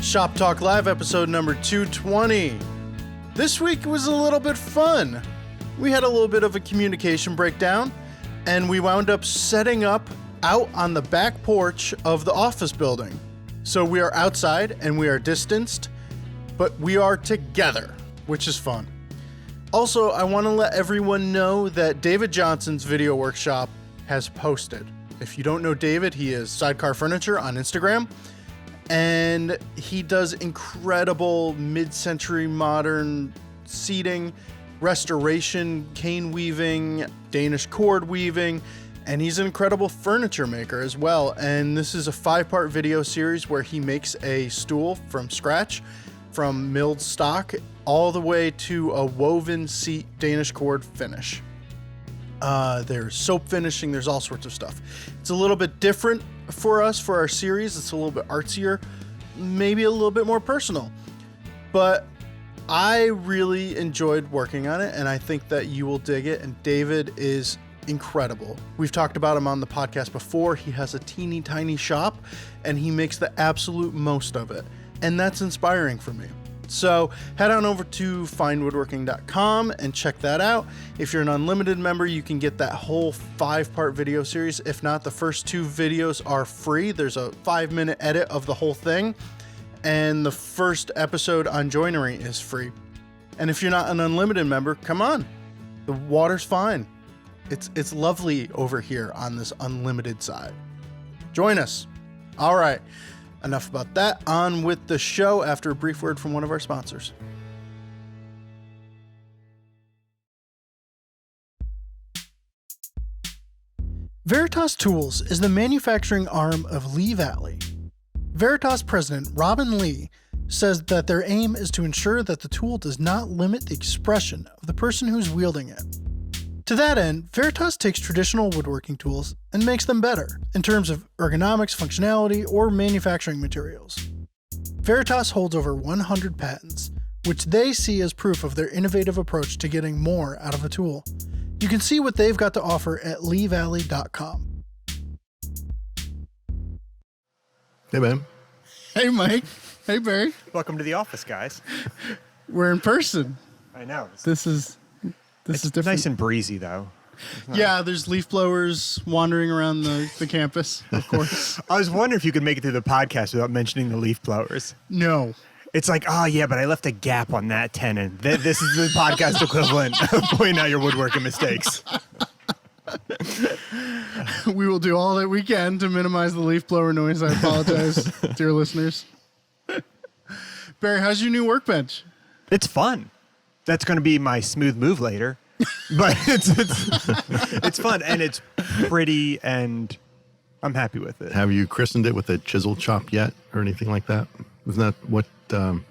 Shop Talk Live episode number 220. This week was a little bit fun. We had a little bit of a communication breakdown, and we wound up setting up out on the back porch of the office building. So we are outside and we are distanced, but we are together, which is fun. Also, I want to let everyone know that David Johnson's video workshop has posted. If you don't know David, he is Sidecar Furniture on Instagram, and he does incredible mid-century modern seating, restoration, cane weaving, Danish cord weaving, and he's an incredible furniture maker as well. And this is a 5-part video series where he makes a stool from scratch, from milled stock, all the way to a woven seat Danish cord finish. There's soap finishing, there's all sorts of stuff. It's a little bit different for us for our series. It's a little bit artsier, maybe a little bit more personal. But I really enjoyed working on it, and I think that you will dig it. And David is incredible. We've talked about him on the podcast before. He has a teeny tiny shop, and he makes the absolute most of it. And that's inspiring for me. So head on over to findwoodworking.com and check that out. If you're an unlimited member, you can get that whole 5-part video series. If not, the first 2 videos are free. There's a 5-minute edit of the whole thing. And the first episode on joinery is free. And if you're not an unlimited member, come on. The water's fine. It's lovely over here on this unlimited side. Join us. All right. Enough about that. On with the show after a brief word from one of our sponsors. Veritas Tools is the manufacturing arm of Lee Valley. Veritas president Robin Lee says that their aim is to ensure that the tool does not limit the expression of the person who's wielding it. To that end, Veritas takes traditional woodworking tools and makes them better in terms of ergonomics, functionality, or manufacturing materials. Veritas holds over 100 patents, which they see as proof of their innovative approach to getting more out of a tool. You can see what they've got to offer at leevalley.com. Hey, man. Hey, Mike. Hey, Barry. Welcome to the office, guys. We're in person. I know. This is different. Nice and breezy, though. Yeah, there's leaf blowers wandering around the campus, of course. I was wondering if you could make it through the podcast without mentioning the leaf blowers. No. It's like, oh, yeah, but I left a gap on that tenon. This is the podcast equivalent of pointing out your woodworking mistakes. We will do all that we can to minimize the leaf blower noise. I apologize, dear listeners. Barry, how's your new workbench? It's fun. That's going to be my smooth move later. But it's fun, and it's pretty, and I'm happy with it. Have you christened it with a chisel chop yet or anything like that? Isn't that what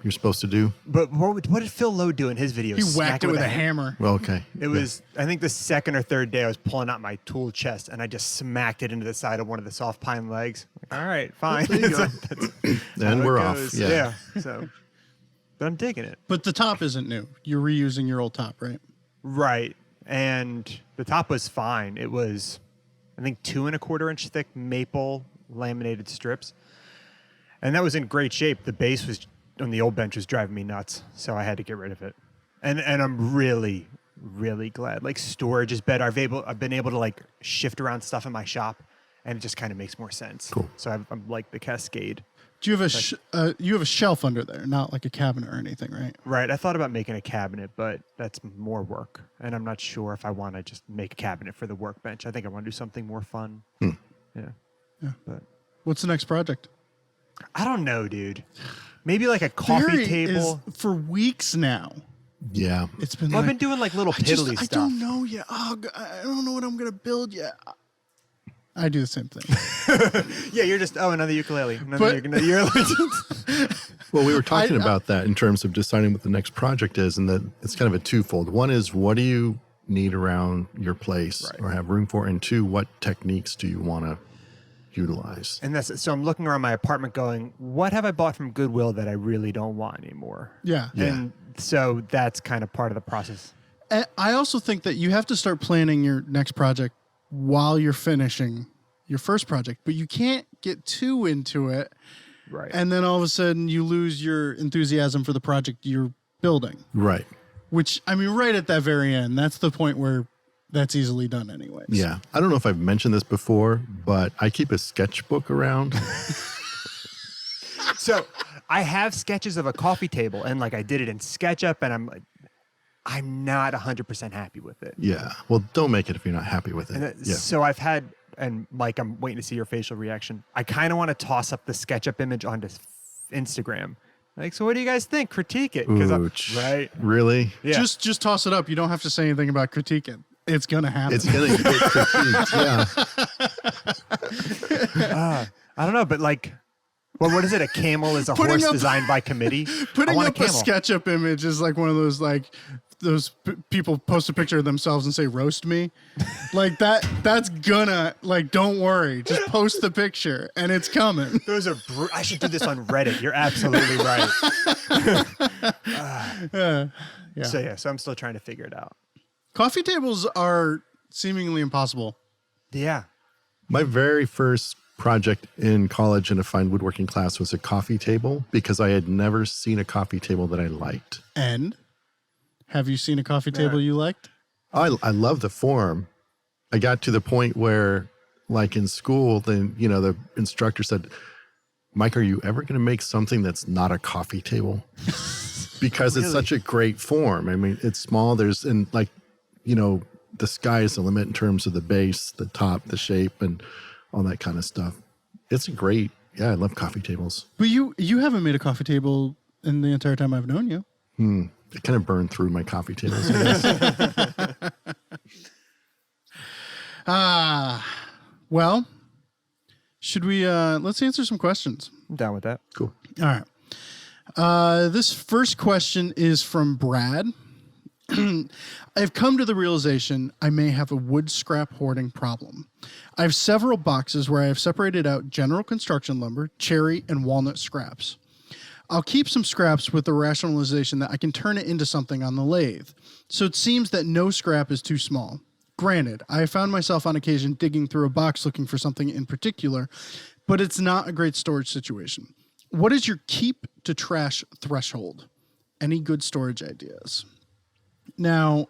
you're supposed to do? But what did Phil Lowe do in his video? He whacked it with a hammer. Well, okay. It was, I think, the second or third day I was pulling out my tool chest, and I just smacked it into the side of one of the soft pine legs. Like, all right, fine. And we're off. Yeah. So, but I'm digging it. But the top isn't new. You're reusing your old top, right? Right. And the top was fine. It was, I think, 2 1/4 inch thick maple laminated strips. And that was in great shape. The base was on the old bench was driving me nuts, so I had to get rid of it. And I'm really, really glad. Like, storage is better. I've been able to like shift around stuff in my shop, and it just kind of makes more sense. Cool. So I'm like the Cascade. Do you have you have a shelf under there, not like a cabinet or anything, right? Right. I thought about making a cabinet, but that's more work, and I'm not sure if I want to just make a cabinet for the workbench. I think I want to do something more fun. Yeah. But What's the next project? I don't know, dude. Maybe like a coffee table. For weeks now. Yeah. It's been. I've been doing like little piddly stuff. I don't know yet. Oh, I don't know what I'm gonna build yet. I do the same thing. Yeah, you're just another ukulele. Well, we were talking about that in terms of deciding what the next project is, and that it's kind of a twofold. One is, what do you need around your place or have room for? And 2, what techniques do you want to utilize? And so I'm looking around my apartment going, what have I bought from Goodwill that I really don't want anymore? Yeah. And so that's kind of part of the process. And I also think that you have to start planning your next project while you're finishing your first project, but you can't get too into it Right. And then all of a sudden you lose your enthusiasm for the project you're building. Right. Which, I mean, right at that very end, that's the point where that's easily done anyways. Yeah. I don't know if I've mentioned this before, but I keep a sketchbook around. So I have sketches of a coffee table, and like I did it in SketchUp, and I'm not 100% happy with it. Yeah. Well, don't make it if you're not happy with it. And Yeah. So I've had, and Mike, I'm waiting to see your facial reaction. I kind of want to toss up the SketchUp image onto Instagram. Like, so what do you guys think? Critique it. Ouch. Right? Really? Yeah. Just toss it up. You don't have to say anything about critiquing. It's going to happen. It's going to get critiqued. Yeah. I don't know, but like, well, what is it? A camel is a horse designed by committee. Putting I want up a SketchUp image is like one of those, like, those people post a picture of themselves and say, roast me. Like that's gonna, like, don't worry. Just post the picture and it's coming. Those are, I should do this on Reddit. You're absolutely right. Yeah. So I'm still trying to figure it out. Coffee tables are seemingly impossible. Yeah. My very first project in college in a fine woodworking class was a coffee table because I had never seen a coffee table that I liked. And have you seen a coffee table you liked? I love the form. I got to the point where, like in school, then, you know, the instructor said, Mike, are you ever going to make something that's not a coffee table? Because it's such a great form. I mean, it's small. And like, you know, the sky is the limit in terms of the base, the top, the shape, and all that kind of stuff. It's great. Yeah, I love coffee tables. But you haven't made a coffee table in the entire time I've known you. It kind of burned through my coffee tables, I guess. Well, should we, let's answer some questions. I'm down with that. Cool. All right. This first question is from Brad. I've come to the realization I may have a wood scrap hoarding problem. I have several boxes where I have separated out general construction lumber, cherry, and walnut scraps. I'll keep some scraps with the rationalization that I can turn it into something on the lathe. So it seems that no scrap is too small. Granted, I have found myself on occasion digging through a box looking for something in particular, but it's not a great storage situation. What is your keep to trash threshold? Any good storage ideas? Now,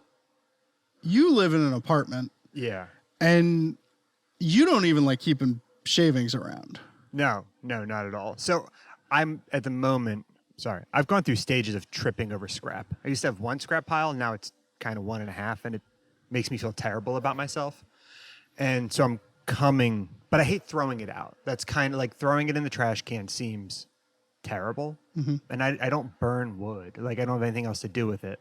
you live in an apartment. Yeah. And you don't even like keeping shavings around. No, not at all. So I'm at the moment, I've gone through stages of tripping over scrap. I used to have one scrap pile. Now it's kind of 1.5, and it makes me feel terrible about myself. And so I'm coming, but I hate throwing it out. That's kind of like throwing it in the trash can seems terrible. Mm-hmm. And I don't burn wood. Like, I don't have anything else to do with it.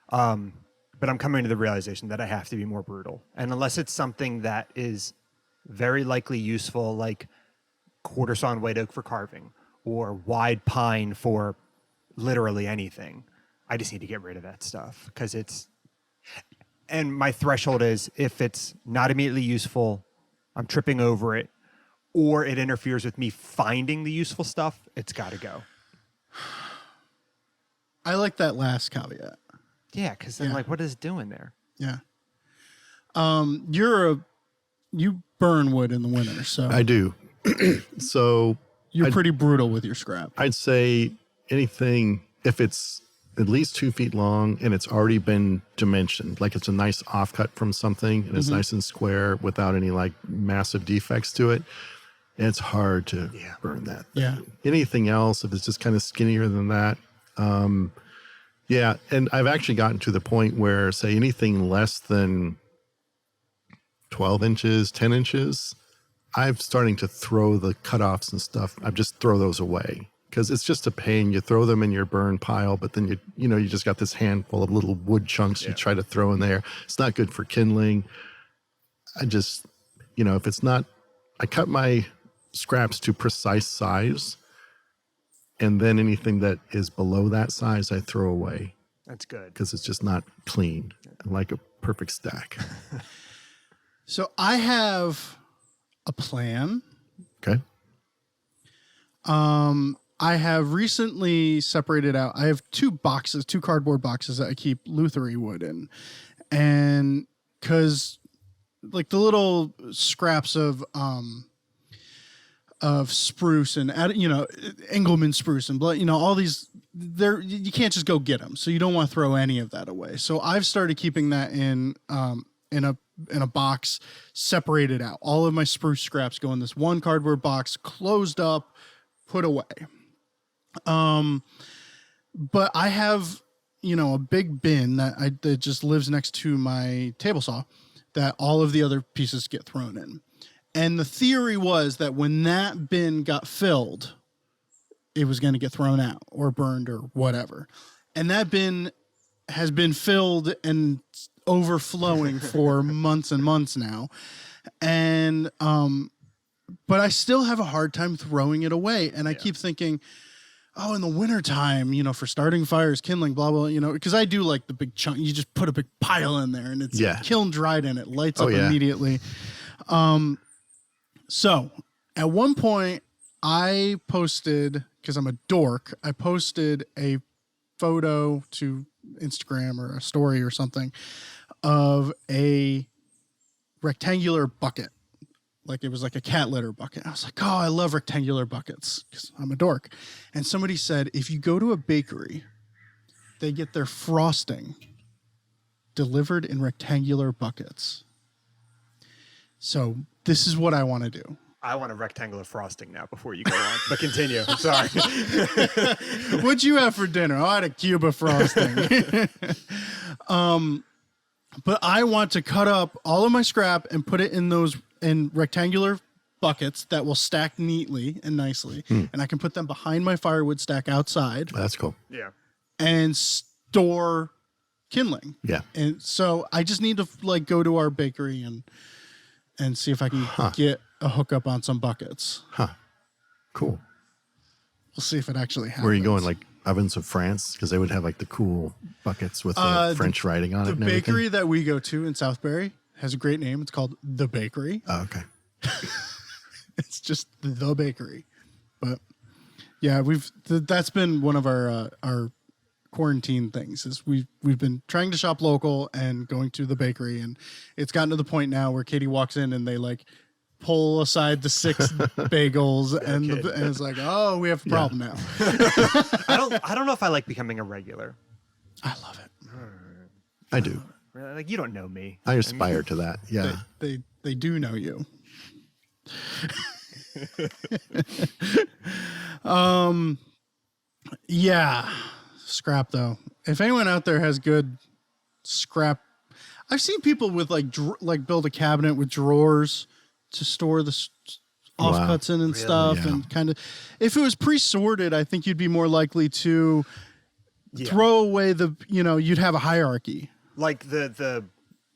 But I'm coming to the realization that I have to be more brutal. And unless it's something that is very likely useful, like quarter sawn white oak for carving or wide pine for literally anything, I just need to get rid of that stuff because and my threshold is if it's not immediately useful, I'm tripping over it, or it interferes with me finding the useful stuff, it's got to go. I like that last caveat. Yeah, because then, like, what is it doing there? Yeah. You burn wood in the winter, so I do. So you're pretty brutal with your scrap. I'd say anything, if it's at least 2 feet long and it's already been dimensioned, like it's a nice offcut from something and it's nice and square without any like massive defects to it, it's hard to burn that thing. Yeah. Anything else, if it's just kind of skinnier than that, yeah. And I've actually gotten to the point where, say, anything less than 12 inches, 10 inches, I'm starting to throw the cutoffs and stuff. I just throw those away because it's just a pain. You throw them in your burn pile, but then you just got this handful of little wood chunks you try to throw in there. It's not good for kindling. I just, if it's not, I cut my scraps to precise size. And then anything that is below that size, I throw away. That's good. Because it's just not clean. I like a perfect stack. So I have a plan. Okay. I have recently separated out. I have two cardboard boxes that I keep lutherie wood in. And because like the little scraps of of spruce and Engelmann spruce and all these. You can't just go get them, so you don't want to throw any of that away. So I've started keeping that in a box, separated out. All of my spruce scraps go in this one cardboard box, closed up, put away. But I have, a big bin that just lives next to my table saw that all of the other pieces get thrown in. And the theory was that when that bin got filled, it was going to get thrown out or burned or whatever. And that bin has been filled and overflowing for months and months now. And, but I still have a hard time throwing it away. And I keep thinking, oh, in the wintertime, for starting fires, kindling, blah, blah, because I do like the big chunk. You just put a big pile in there and it's kiln dried and it lights up immediately. So at one point I posted, because I'm a dork, I posted a photo to Instagram or a story or something of a rectangular bucket. Like it was like a cat litter bucket. I was like, oh, I love rectangular buckets because I'm a dork. And somebody said, if you go to a bakery, they get their frosting delivered in rectangular buckets. So this is what I want to do. I want a rectangular frosting now before you go on. But continue. I'm sorry. What'd you have for dinner? Oh, I had a cube of frosting. But I want to cut up all of my scrap and put it in rectangular buckets that will stack neatly and nicely. And I can put them behind my firewood stack outside. That's cool. Yeah. And store kindling. Yeah. And so I just need to go to our bakery and see if I can get a hookup on some buckets. Cool. We'll see if it actually happens. Where are you going? Like Ovens of France? Because they would have the cool buckets with the French writing on it. The bakery that we go to in Southbury has a great name. It's called The Bakery. Oh, okay. It's just The Bakery. But yeah, that's been one of our quarantine things is we've been trying to shop local and going to the bakery, and it's gotten to the point now where Katie walks in and they pull aside the 6 bagels and it's like, oh, we have a problem now. I don't know if I like becoming a regular. I love it. I do. You don't know me. I aspire to that. Yeah. They do know you. Yeah. Scrap though. If anyone out there has good scrap, I've seen people with build a cabinet with drawers to store the offcuts in and stuff, and kind of. If it was pre-sorted, I think you'd be more likely to throw away you'd have a hierarchy. Like the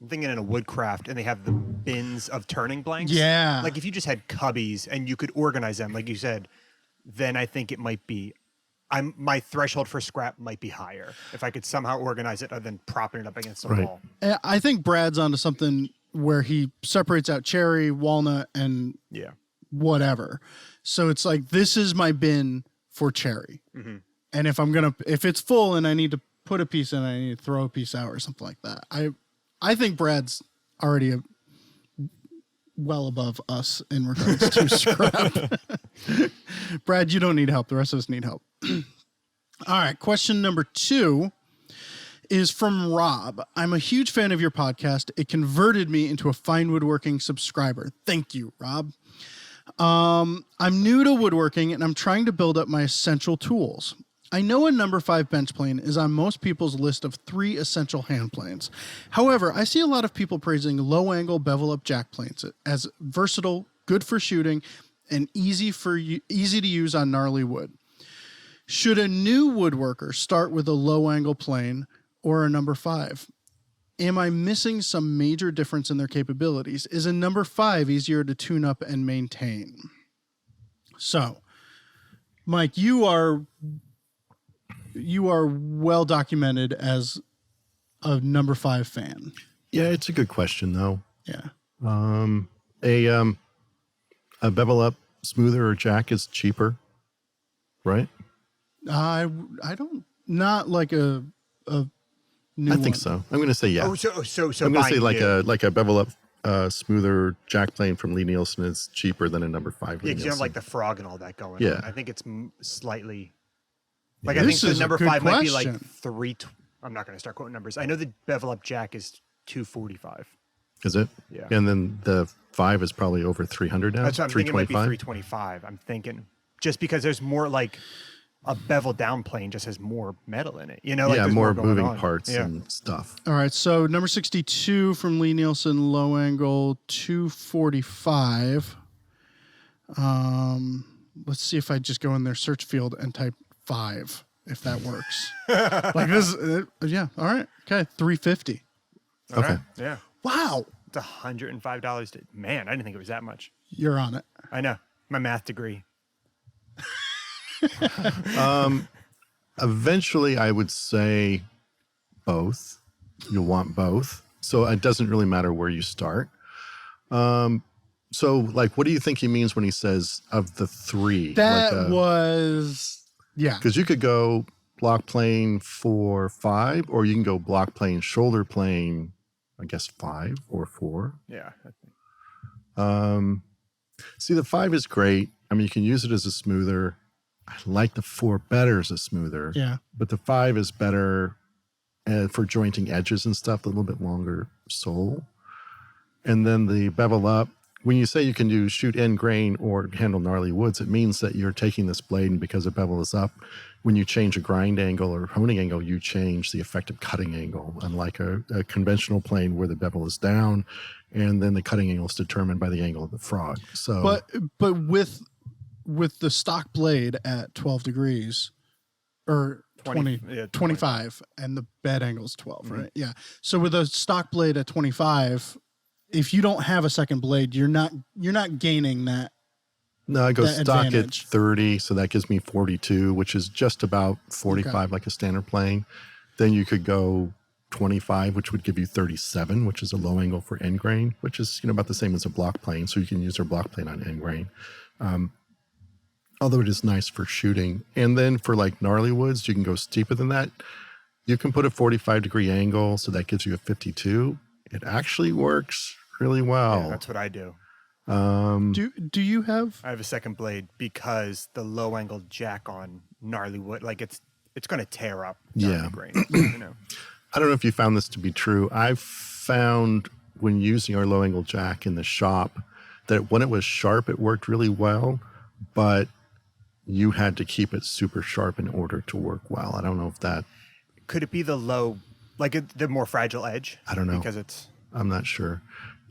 I'm thinking in a woodcraft, and they have the bins of turning blanks. Yeah. Like if you just had cubbies and you could organize them, like you said, then I think it might be. My threshold for scrap might be higher if I could somehow organize it other than propping it up against the wall. I think Brad's onto something where he separates out cherry, walnut, and whatever. So it's like, this is my bin for cherry. Mm-hmm. And if it's full and I need to put a piece in, I need to throw a piece out or something like that. I think Brad's already well above us in regards to scrap. Brad, you don't need help. The rest of us need help. All right. Question number 2 is from Rob. I'm a huge fan of your podcast. It converted me into a fine woodworking subscriber. Thank you, Rob. I'm new to woodworking and I'm trying to build up my essential tools. I know a number 5 bench plane is on most people's list of 3 essential hand planes. However, I see a lot of people praising low angle bevel up jack planes as versatile, good for shooting, and easy to use on gnarly wood. Should a new woodworker start with a low angle plane or a number 5? Am I missing some major difference in their capabilities? Is a number 5 easier to tune up and maintain? So, Mike, you are well documented as a number 5 fan. Yeah, it's a good question though. Yeah. A bevel up smoother or jack is cheaper, right? I don't, not like a new I think one. so. I'm going to say yeah. Oh, so I'm going to say like a bevel up smoother jack plane from Lee Nielsen is cheaper than a number 5 Lee Yeah, because you Nielsen. have like the frog and all that going Yeah. on. I think it's slightly... Like, Yeah. I think This the is a number good 5 might be like question. I'm not going to start quoting numbers. I know the bevel up jack is 245. Is it? Yeah. And then the 5 is probably over 300 now? That's what I'm thinking. It might be 325? 325. I'm thinking just because there's more like a bevel down plane just has more metal in it. You know, like Yeah, there's more going moving on. parts Yeah. and stuff. All right, so number 62 from Lee Nielsen, low angle, 245. Let's see if I just go in their search field and type 5, if that works. Like this, yeah. All right, okay, 350. All Okay. right. Yeah. Wow, It's $105. Man, I didn't think it was that much. you're on it. I know. My math degree. Eventually, I would say both. You'll want both. So it doesn't really matter where you start. So, like, what do you think he means when he says of the 3? That was, yeah. Because you could go block plane 4, 5, or you can go block plane, shoulder plane, I guess 5 or 4. Yeah. I think. See, the 5 is great. I mean, you can use it as a smoother. I like the 4 better as a smoother. Yeah. But the 5 is better for jointing edges and stuff, a little bit longer sole. And then the bevel up, when you say you can do shoot end grain or handle gnarly woods, it means that you're taking this blade, and because the bevel is up, when you change a grind angle or honing angle, you change the effective cutting angle, unlike a conventional plane where the bevel is down and then the cutting angle is determined by the angle of the frog. So, But with the stock blade at 12 degrees or 20, yeah, 25 and the bed angle is 12, right? Yeah. So with a stock blade at 25, if you don't have a second blade, you're not gaining that. no, I go that stock advantage. at 30, so that gives me 42, which is just about 45 Okay. like a standard plane. Then you could go 25, which would give you 37, which is a low angle for end grain, which is about the same as a block plane, so you can use your block plane on end grain. Although it is nice for shooting. And then for like gnarly woods, you can go steeper than that. You can put a 45-degree angle, so that gives you a 52. It actually works really well. Yeah, that's what I do. Do you have? I have a second blade because the low angle jack on gnarly wood, like it's going to tear up Yeah. grain. You know. I don't know if you found this to be true. I've found when using our low angle jack in the shop that when it was sharp, it worked really well, but you had to keep it super sharp in order to work well. I don't know if that, Could it be the low, like the more fragile edge? I don't know. Because it's I'm not sure.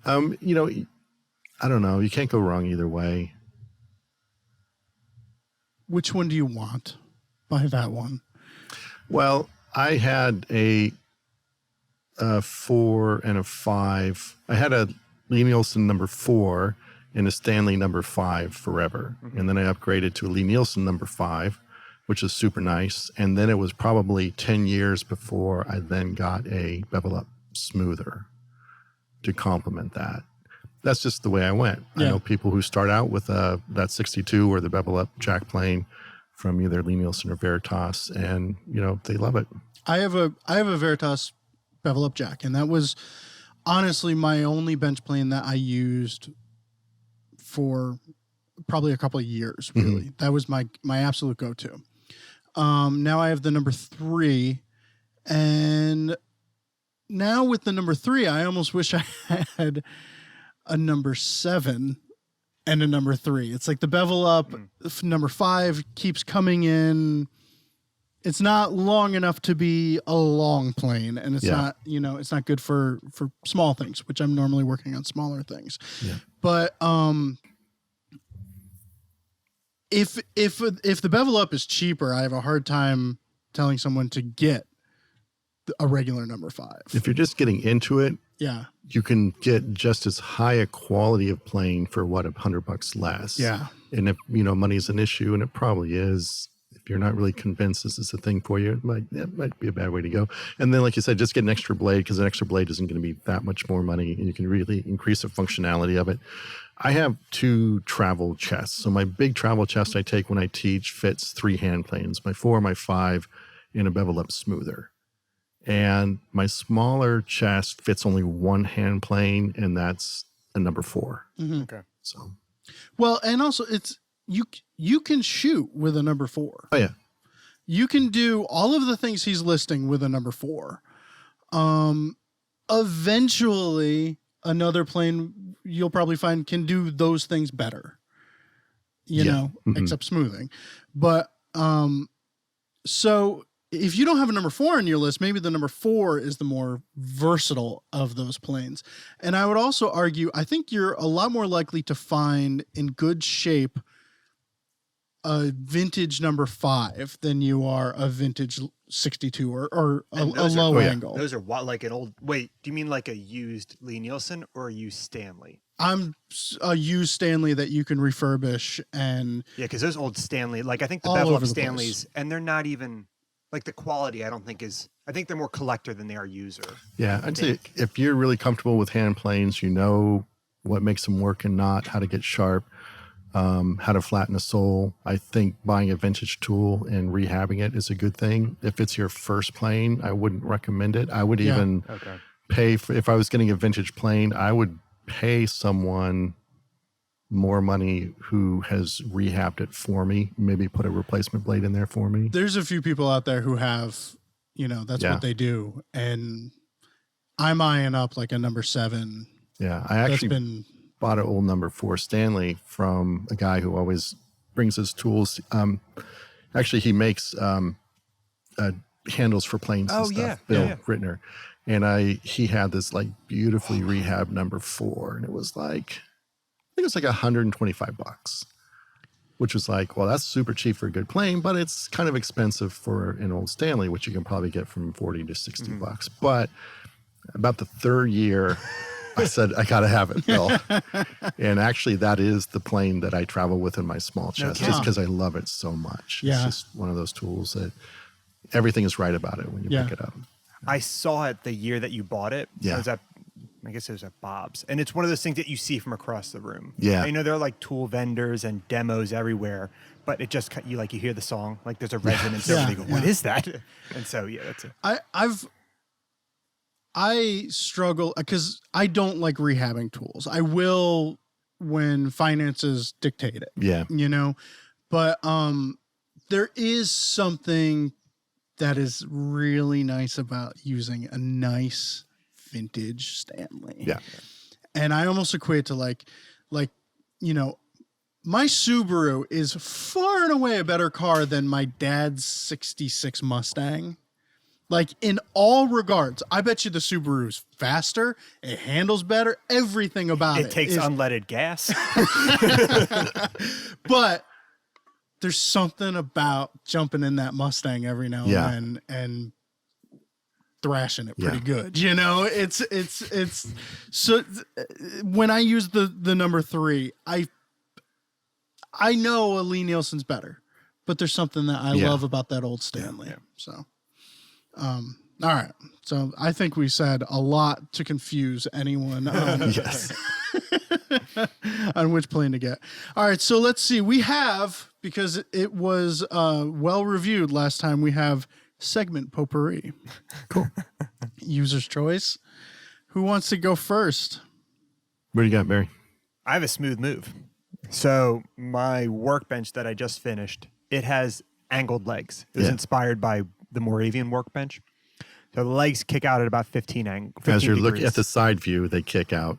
I don't know. You can't go wrong either way. Which one do you want? Buy that one. Well, I had a 4 and a 5. I had a Lee Nielsen number 4 and a Stanley number 5 forever. And then I upgraded to a Lee Nielsen number 5, which is super nice. And then it was probably 10 years before I then got a bevel up smoother to complement that. That's just the way I went. Yeah. I know people who start out with that 62 or the bevel up jack plane from either Lee Nielsen or Veritas, and they love it. I have a Veritas bevel up jack, and that was honestly my only bench plane that I used for probably a couple of years. Really, that was my absolute go-to. Now I have the number 3, and now with the number 3, I almost wish I had a number 7 and a number 3. It's like the bevel up number 5 keeps coming in. It's not long enough to be a long plane, and it's not, it's not good for small things, which I'm normally working on smaller things. Yeah. But if the bevel up is cheaper, I have a hard time telling someone to get a regular number 5. If you're just getting into it, Yeah. you can get just as high a quality of plane for $100 less. Yeah. And if money is an issue, and it probably is, if you're not really convinced this is a thing for you, it might be a bad way to go. And then, like you said, just get an extra blade, because an extra blade isn't going to be that much more money, and you can really increase the functionality of it. I have 2 travel chests. So my big travel chest I take when I teach fits 3 hand planes, my 4, my 5, and a bevel up smoother. And my smaller chest fits only one hand plane, and that's a number 4. Okay. So, Well, and also it's you can shoot with a number 4. oh yeah, You can do all of the things he's listing with a number 4. Eventually, another plane you'll probably find can do those things better. You know, except smoothing. But so if you don't have a number 4 on your list, maybe the number 4 is the more versatile of those planes. And I would also argue, I think you're a lot more likely to find in good shape a vintage number 5 than you are a vintage 62 or a low angle. Those are what, like an old, wait, do you mean like a used Lee Nielsen or a used Stanley? I'm a used Stanley that you can refurbish and Yeah, because those old Stanley, like I think the all bevel over up the place. Stanleys, and they're not even, like the quality I don't think is, I think they're more collector than they are user. yeah. I'd say if you're really comfortable with hand planes, you know what makes them work and not, how to get sharp, how to flatten a sole. I think buying a vintage tool and rehabbing it is a good thing. If it's your first plane, I wouldn't recommend it. I would even pay for, if I was getting a vintage plane, I would pay someone more money who has rehabbed it for me, maybe put a replacement blade in there for me. there's a few people out there who have, you know, that's what they do. And I'm eyeing up like a number 7. Yeah, I actually bought an old number 4 Stanley from a guy who always brings his tools. Actually, he makes handles for planes and stuff. Bill Rittner. And he had this like beautifully rehabbed number 4, and it was like, I think it was like $125, which was like, well, that's super cheap for a good plane, but it's kind of expensive for an old Stanley, which you can probably get from 40 to 60 bucks. But about the 3rd year, I said, I got to have it, Bill. And actually, that is the plane that I travel with in my small chest, just because I love it so much. Yeah. It's just one of those tools that everything is right about it when you pick it up. I saw it the year that you bought it. Yeah. It was at, I guess it was at Bob's. And it's one of those things that you see from across the room. Yeah. You know, there are like tool vendors and demos everywhere, but it just, you hear the song, like there's a resonance over it. You go, what is that? And so, yeah, that's it. I struggle because I don't like rehabbing tools. I will when finances dictate it. Yeah. You know, but there is something that is really nice about using a nice vintage Stanley. Yeah. And I almost equate to like, you know, my Subaru is far and away a better car than my dad's 66 Mustang. Like in all regards, I bet you the Subaru is faster, it handles better, everything about it. It takes unleaded gas. But there's something about jumping in that Mustang every now and then and thrashing it pretty good. You know, it's so when I use the number 3, I know a Lee Nielsen's better, but there's something that I love about that old Stanley. Yeah. So, all right. So I think we said a lot to confuse anyone on, on which plane to get. All right. So let's see. We have, because it was well reviewed last time, we have segment potpourri. Cool. User's choice. Who wants to go first? What do you got, Barry? I have a smooth move. So my workbench that I just finished, it has angled legs. It was inspired by the Moravian workbench. So the legs kick out at about 15 As you're degrees. looking at the side view, they kick out.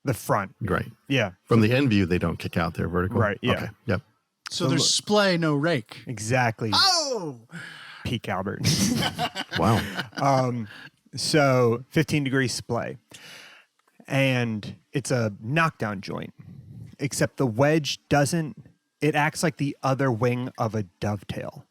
The front. Right. Yeah. From the end view, they don't kick out. They're vertical. Right, yeah. Okay. Yep. So there's splay, no rake. Exactly. Oh! Peak Albert. Wow. So 15 degree splay. And it's a knockdown joint, except the wedge doesn't, it acts like the other wing of a dovetail.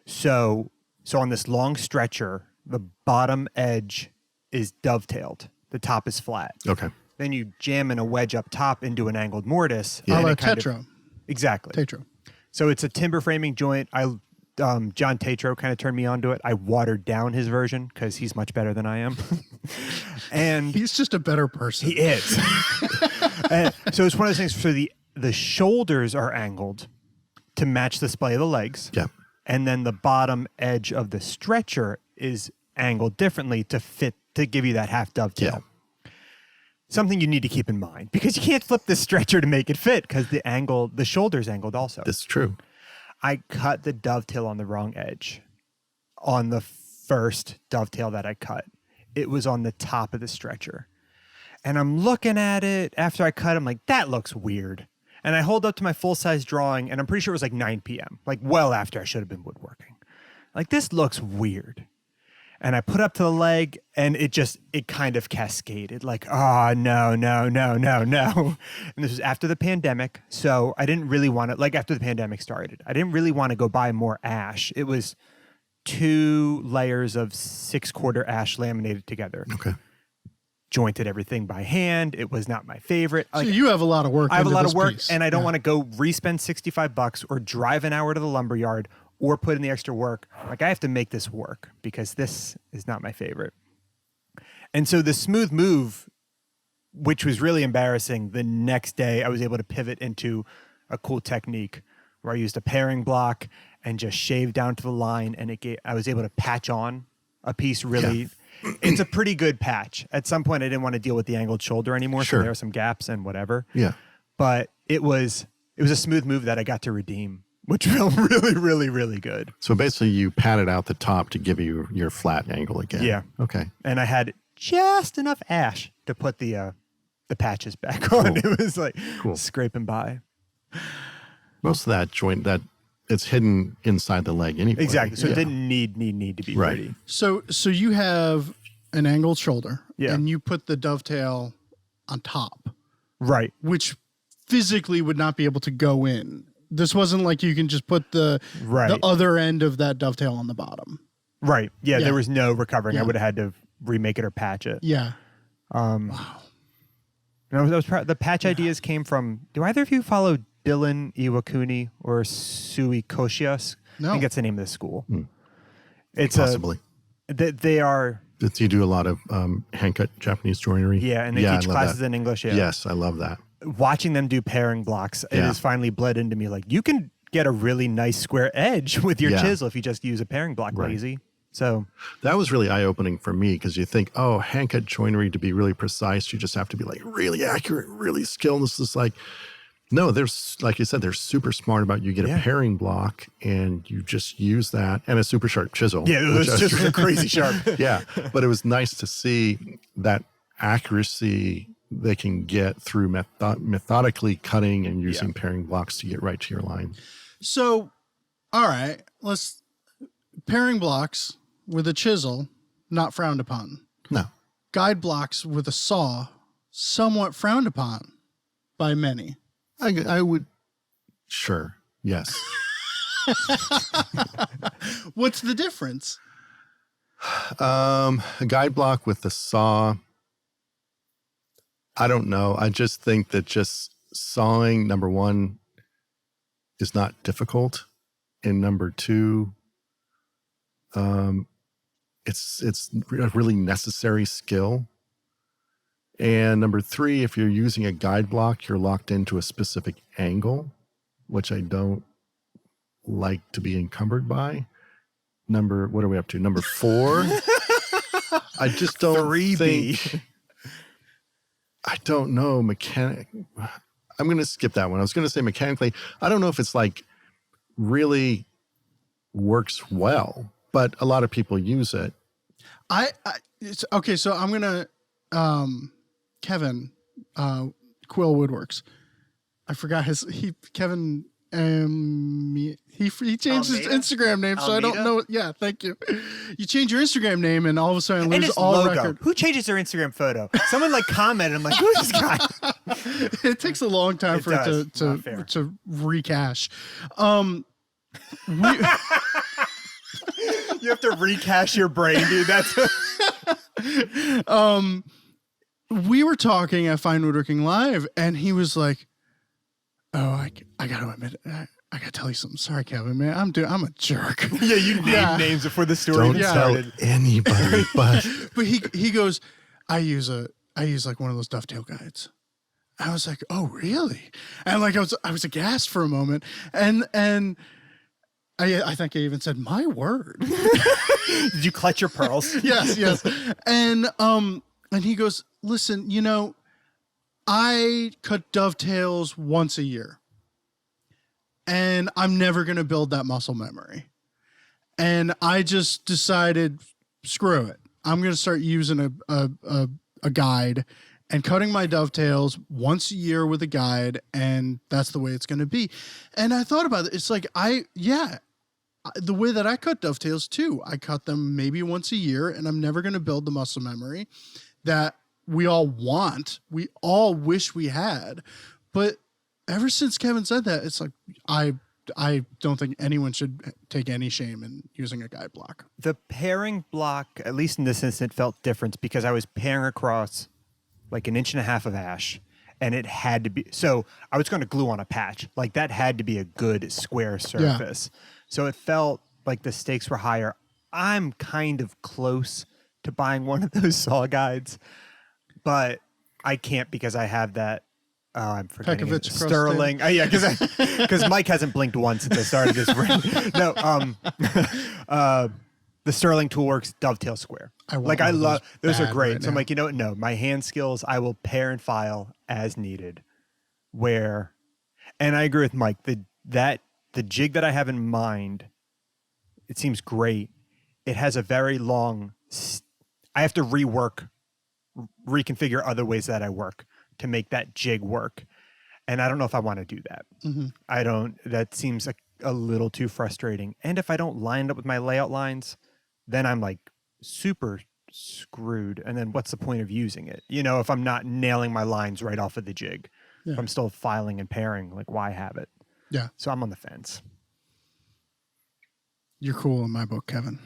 So on this long stretcher, the bottom edge is dovetailed. The top is flat. Okay. Then you jam in a wedge up top into an angled mortise. Yeah. and A it kind of- Tetra. Exactly. Tetra. So it's a timber framing joint. John Tatro kind of turned me onto it. I watered down his version because he's much better than I am. And He's just a better person. he is. And so it's one of those things for the shoulders are angled to match the splay of the legs. Yeah. And then the bottom edge of the stretcher is angled differently to give you that half dovetail. Yeah. Something you need to keep in mind, because you can't flip this stretcher to make it fit because the shoulder's angled also. That's true. I cut the dovetail on the wrong edge on the first dovetail that I cut. It was on the top of the stretcher. And I'm looking at it after I cut. I'm like, that looks weird. And I hold up to my full-size drawing, and I'm pretty sure it was like 9 p.m., like well after I should have been woodworking. Like, this looks weird. And I put up to the leg, and it kind of cascaded. Like, oh, no. And this was after the pandemic, so I didn't really want to, like after the pandemic started, I didn't really want to go buy more ash. It was 2 layers of 6/4 ash laminated together. Okay. Jointed everything by hand. It was not my favorite. So you have a lot of work. I have a lot of work, piece. and I don't want to go re-spend $65 or drive an hour to the lumberyard or put in the extra work. Like, I have to make this work because this is not my favorite. And so the smooth move, which was really embarrassing, the next day I was able to pivot into a cool technique where I used a paring block and just shaved down to the line, and I was able to patch on a piece really. Yeah. It's a pretty good patch. At some point, I didn't want to deal with the angled shoulder anymore, Sure. so there were some gaps and whatever. Yeah. But it was a smooth move that I got to redeem, which felt really, really, really good. So basically you patted out the top to give you your flat angle again. Yeah. Okay. And I had just enough ash to put the patches back on. Cool. It was like scraping by. Most of that joint, it's hidden inside the leg anyway. Exactly. So yeah. it didn't need to be Right. pretty. So you have an angled shoulder, Yeah. and you put the dovetail on top, Right. which physically would not be able to go in. This wasn't like you can just put the other end of that dovetail on the bottom. Right. Yeah, Yeah. there was no recovering. Yeah. I would have had to remake it or patch it. Yeah. Wow. The patch ideas came from, do either of you follow Dylan Iwakuni or Sui Koshias? No. I think that's the name of the school. It's Possibly. They are. Do you do a lot of hand-cut Japanese joinery? Yeah, and they teach classes in English. Yeah. Yes, I love that. Watching them do paring blocks, it has finally bled into me. Like, you can get a really nice square edge with your chisel if you just use a paring block lazy. So that was really eye-opening for me, because you think, oh, hand-cut joinery, to be really precise, you just have to be like really accurate, really skilled. This is like, no, there's, like you said, they're super smart about you get a paring block and you just use that, and a super sharp chisel. Yeah, those chisels are crazy sharp. Yeah, but it was nice to see that accuracy they can get through methodically cutting and using paring blocks to get right to your line. So, all right, paring blocks with a chisel, not frowned upon. No. Guide blocks with a saw, somewhat frowned upon by many. I would, sure, yes. What's the difference? A guide block with the saw, I don't know. I just think that just sawing, number one, is not difficult, and number two, it's a really necessary skill. And number three, if you're using a guide block, you're locked into a specific angle, which I don't like to be encumbered by. What are we up to? Number 4. I just don't think, I don't know, I'm going to skip that one. I was going to say mechanically, I don't know if it's like really works well, but a lot of people use it. Okay, so I'm going to, Kevin, Quill Woodworks. I forgot Kevin, he changed his Instagram name, so I don't know. Yeah, thank you. You change your Instagram name, and all of a sudden lose all logo. record. Who changes their Instagram photo? Someone commented. I'm like, who's this guy? It takes a long time for it to recache. You have to recache your brain, dude. That's we were talking at Fine Woodworking Live, and he was like, "Oh, I got to admit, I got to tell you something. Sorry, Kevin, man. I'm a jerk." Yeah, you named names before the story Don't even tell started. anybody, but he goes, I use like one of those dovetail guides. I was like, "Oh, really?" And like I was aghast for a moment, and I think I even said, my word. Did you clutch your pearls? Yes. And he goes, listen, I cut dovetails once a year. And I'm never going to build that muscle memory. And I just decided, screw it. I'm going to start using a guide and cutting my dovetails once a year with a guide. And that's the way it's going to be. And I thought about it. It's like, the way that I cut dovetails too, I cut them maybe once a year, and I'm never going to build the muscle memory that we all want. We all wish we had. But ever since Kevin said that, it's like, I don't think anyone should take any shame in using a guide block. The pairing block, at least in this instant, felt different because I was pairing across like 1.5 inches of ash, and it had to be, so I was going to glue on a patch. Like that had to be a good square surface. Yeah. So it felt like the stakes were higher. I'm kind of close to buying one of those saw guides, but I can't because I have that. Oh, I'm forgetting it. Sterling. Yeah, because Mike hasn't blinked once since I started this ring. No, the Sterling Toolworks Dovetail Square. I love those are great. Right so I'm like, no, my hand skills, I will pair and file as needed. And I agree with Mike. The jig that I have in mind, it seems great. It has a very long. I have to reconfigure other ways that I work to make that jig work. And I don't know if I want to do that. Mm-hmm. That seems a little too frustrating. And if I don't line it up with my layout lines, then I'm like super screwed. And then what's the point of using it? If I'm not nailing my lines right off of the jig, if I'm still filing and pairing, like why have it? Yeah. So I'm on the fence. You're cool in my book, Kevin.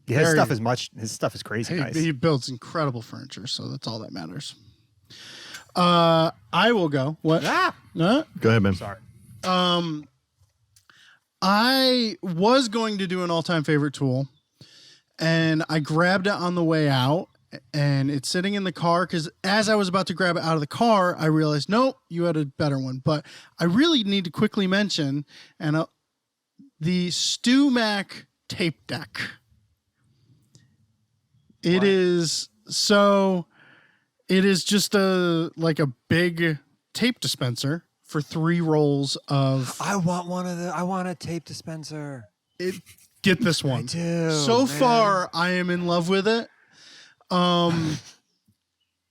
Yeah, his stuff is crazy nice. He builds incredible furniture, so that's all that matters. I will go. What? Go ahead, man. Sorry. I was going to do an all-time favorite tool, and I grabbed it on the way out, and it's sitting in the car because as I was about to grab it out of the car, I realized, nope, you had a better one. But I really need to quickly mention the StewMac tape deck. It is just a big tape dispenser for 3 rolls of. I want a tape dispenser. Get this one. I do. So far, I am in love with it.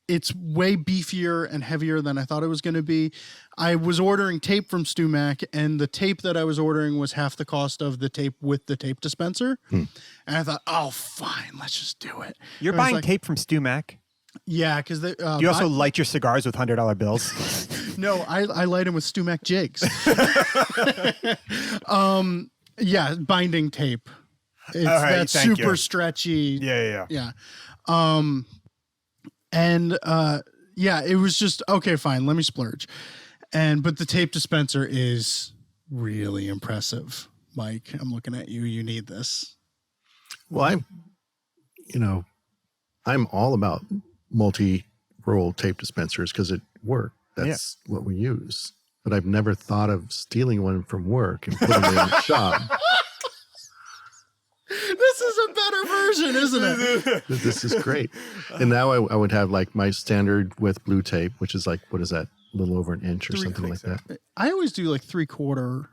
It's way beefier and heavier than I thought it was going to be. I was ordering tape from StewMac, and the tape that I was ordering was half the cost of the tape with the tape dispenser. And I thought, oh, fine, let's just do it. You're buying tape from StewMac? Yeah, because do you also light your cigars with $100 bills? No, I light them with StewMac jigs. Yeah, binding tape. It's that super stretchy. Yeah. It was just okay. Fine, let me splurge. But the tape dispenser is really impressive, Mike. I'm looking at you. You need this. Well, I'm all about multi-roll tape dispensers because it works. That's what we use. But I've never thought of stealing one from work and putting it in the shop. This is a better version, isn't it? This is great. And now I would have like my standard with blue tape, which is like, what is that? A little over an inch or something like that. I always do like 3/4.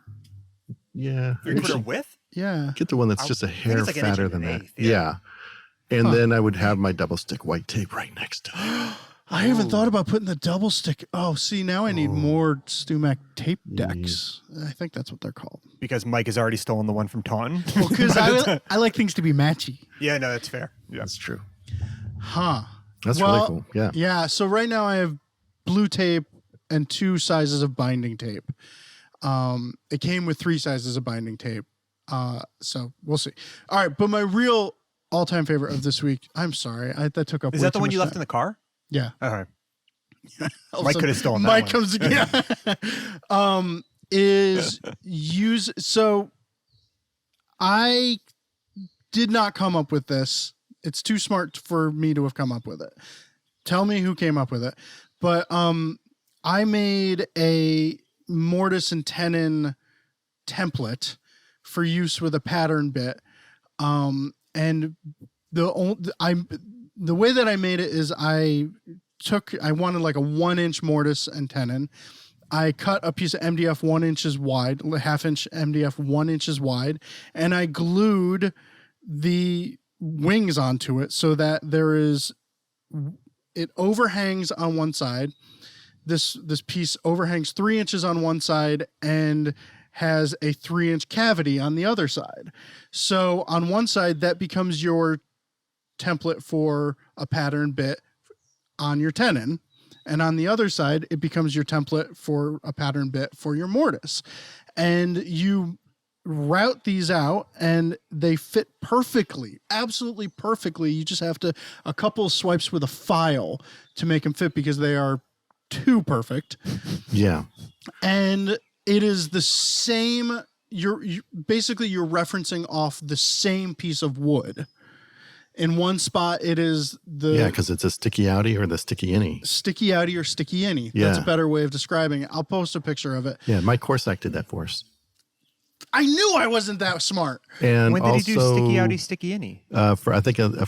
Yeah. 3/4 width? Yeah. Get the one that's just a hair like fatter than that. Yeah. And then I would have my double stick white tape right next to it. I haven't thought about putting the double stick. Oh, see, now I need more StewMac tape decks. I think that's what they're called. Because Mike has already stolen the one from Taunton. Well, because I like things to be matchy. Yeah, no, that's fair. Yeah. That's true. Huh. That's really cool. Yeah. Yeah. So right now I have blue tape and 2 sizes of binding tape. It came with 3 sizes of binding tape. So we'll see. All right. But my real all-time favorite of this week, I'm sorry. That took up Is that the one you left in the car? Yeah. All right. Mike could have stolen that Mike one. comes again. So I did not come up with this. It's too smart for me to have come up with it. Tell me who came up with it. But I made a mortise and tenon template for use with a pattern bit. And the way that I made it is I wanted like a 1-inch mortise and tenon. I cut a piece of MDF 1 inches wide, 1/2-inch MDF 1 inches wide, and I glued the wings onto it so that it overhangs on one side. This piece overhangs 3 inches on one side and has a 3-inch cavity on the other side. So on one side, that becomes your template for a pattern bit on your tenon. And on the other side, it becomes your template for a pattern bit for your mortise. And you route these out and they fit perfectly, absolutely perfectly. You just have a couple of swipes with a file to make them fit because they are too perfect. Yeah. And it is the same. You're referencing off the same piece of wood. In one spot, it is because it's a sticky outie or the sticky innie. Sticky outie or sticky innie. Yeah. That's a better way of describing it. I'll post a picture of it. Yeah, Mike Corsack did that for us. I knew I wasn't that smart. And when did he do sticky outie, sticky innie?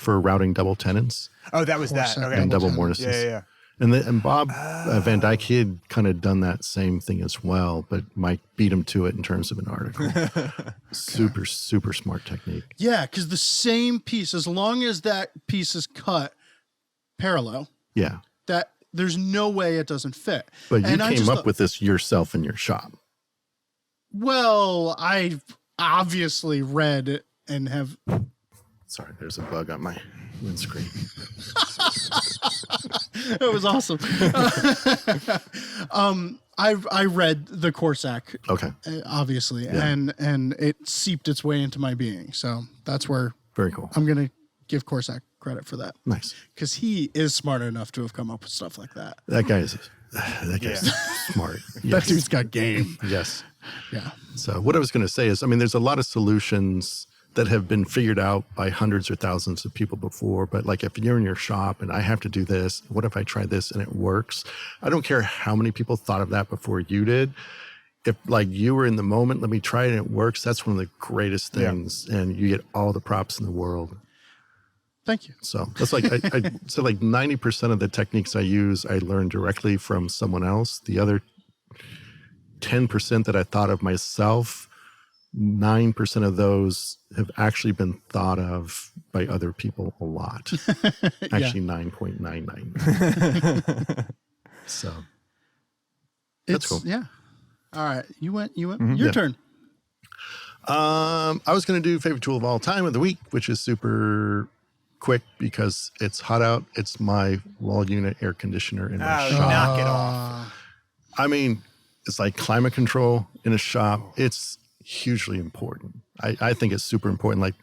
For routing double tenons. Oh, that was that. Okay. And double mortises. Yeah. And Bob Van Dyke, he had kind of done that same thing as well, but Mike beat him to it in terms of an article. Super, super smart technique. Yeah, because the same piece, as long as that piece is cut parallel, that there's no way it doesn't fit. But you came up with this yourself in your shop. Well, I obviously read it and have... Sorry, there's a bug on my windscreen. It was awesome. I read the Corsack, obviously, and it seeped its way into my being. So that's where very cool. I'm gonna give Corsack credit for that. Nice, because he is smart enough to have come up with stuff like that. That guy's smart. Yes. That dude's got game. Yes. Yeah. So what I was going to say is, I mean, there's a lot of solutions that have been figured out by hundreds or thousands of people before. But like if you're in your shop and I have to do this, what if I try this and it works? I don't care how many people thought of that before you did. If like you were in the moment, let me try it and it works. That's one of the greatest things. And you get all the props in the world. Thank you. So that's like, I said like 90% of the techniques I use, I learned directly from someone else. The other 10% that I thought of myself, 9% of those have actually been thought of by other people a lot. Actually, 9.99. So that's cool. Yeah. All right. You went. Mm-hmm. Your turn. I was going to do favorite tool of all time of the week, which is super quick because it's hot out. It's my wall unit air conditioner in my shop. Knock it off. I mean, it's like climate control in a shop. It's hugely important. I think it's super important. Like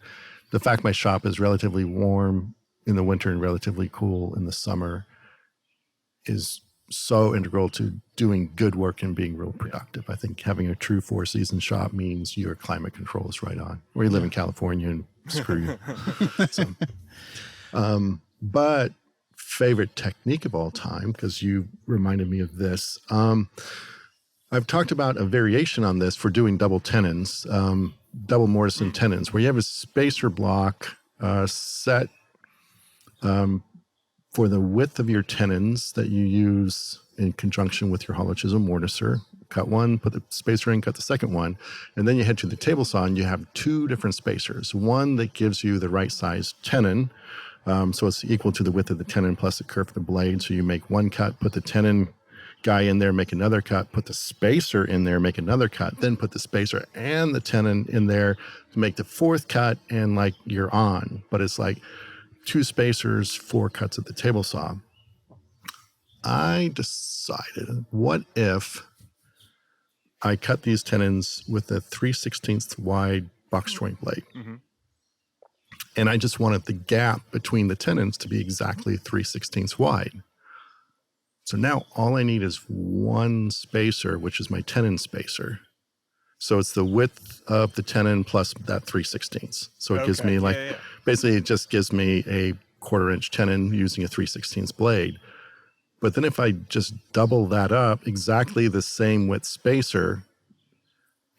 the fact my shop is relatively warm in the winter and relatively cool in the summer is so integral to doing good work and being real productive. I think having a true 4-season shop means your climate control is right on. Or you live in California and screw you. So, but favorite technique of all time, because you reminded me of this. I've talked about a variation on this for doing double tenons, double mortise and tenons, where you have a spacer block set for the width of your tenons that you use in conjunction with your hollow chisel mortiser. Cut one, put the spacer in, cut the second one, and then you head to the table saw and you have two different spacers. One that gives you the right size tenon, so it's equal to the width of the tenon plus the curve of the blade. So you make one cut, put the tenon guy in there, make another cut, put the spacer in there, make another cut, then put the spacer and the tenon in there to make the fourth cut, and like you're on. But it's like 2 spacers, 4 cuts at the table saw. I decided, what if I cut these tenons with a 3/16 wide box joint blade? Mm-hmm. And I just wanted the gap between the tenons to be exactly 3/16 wide. So now all I need is one spacer, which is my tenon spacer. So it's the width of the tenon plus that 3/16. So it gives me basically it just gives me a 1/4-inch tenon using a 3/16 blade. But then if I just double that up, exactly the same width spacer,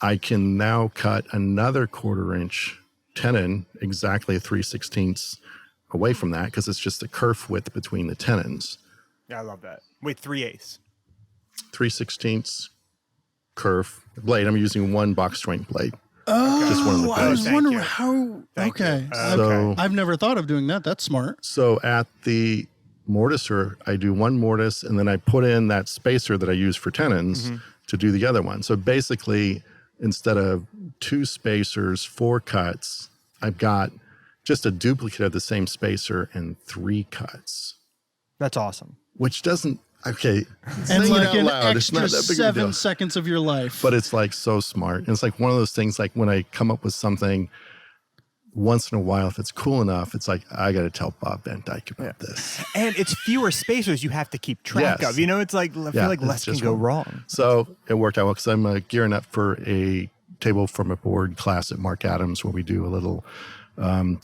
I can now cut another 1/4 inch tenon exactly 3/16 away from that because it's just a kerf width between the tenons. Yeah, I love that. Wait, 3/8. 3/16 kerf blade. I'm using one box joint blade. Oh, Just one of the I was blades. wondering Thank you. how. Thank Okay. you. So- I've never thought of doing that. That's smart. So at the mortiser, I do one mortise and then I put in that spacer that I use for tenons to do the other one. So basically, instead of 2 spacers, 4 cuts, I've got just a duplicate of the same spacer and 3 cuts, That's awesome. which doesn't, okay, And saying it like out an loud, it's extra not that big of a 7 deal. seconds of your life. But it's like so smart. And it's like one of those things, like when I come up with something once in a while, if it's cool enough, it's like, I got to tell Bob Van Dyke about this. And it's fewer spacers you have to keep track Yes. of. You know, it's like, I feel like it's less can just go one. wrong. So it worked out well because I'm gearing up for a table from a board class at Mark Adams where we do a little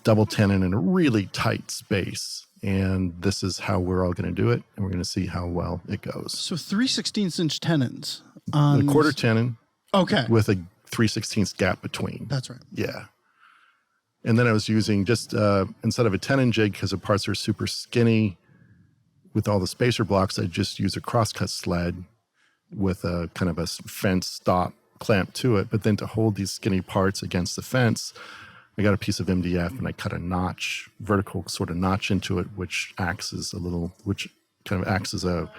double tenon in a really tight space. And this is how we're all going to do it. And we're going to see how well it goes. So 3/16 tenons. A On 1/4 tenon Okay. with a 3/16 gap between. That's right. Yeah. And then I was using just, instead of a tenon jig, because the parts are super skinny with all the spacer blocks, I just use a crosscut sled with a kind of a fence stop clamp to it. But then to hold these skinny parts against the fence, I got a piece of MDF and I cut a notch, vertical sort of notch into it, which kind of acts as a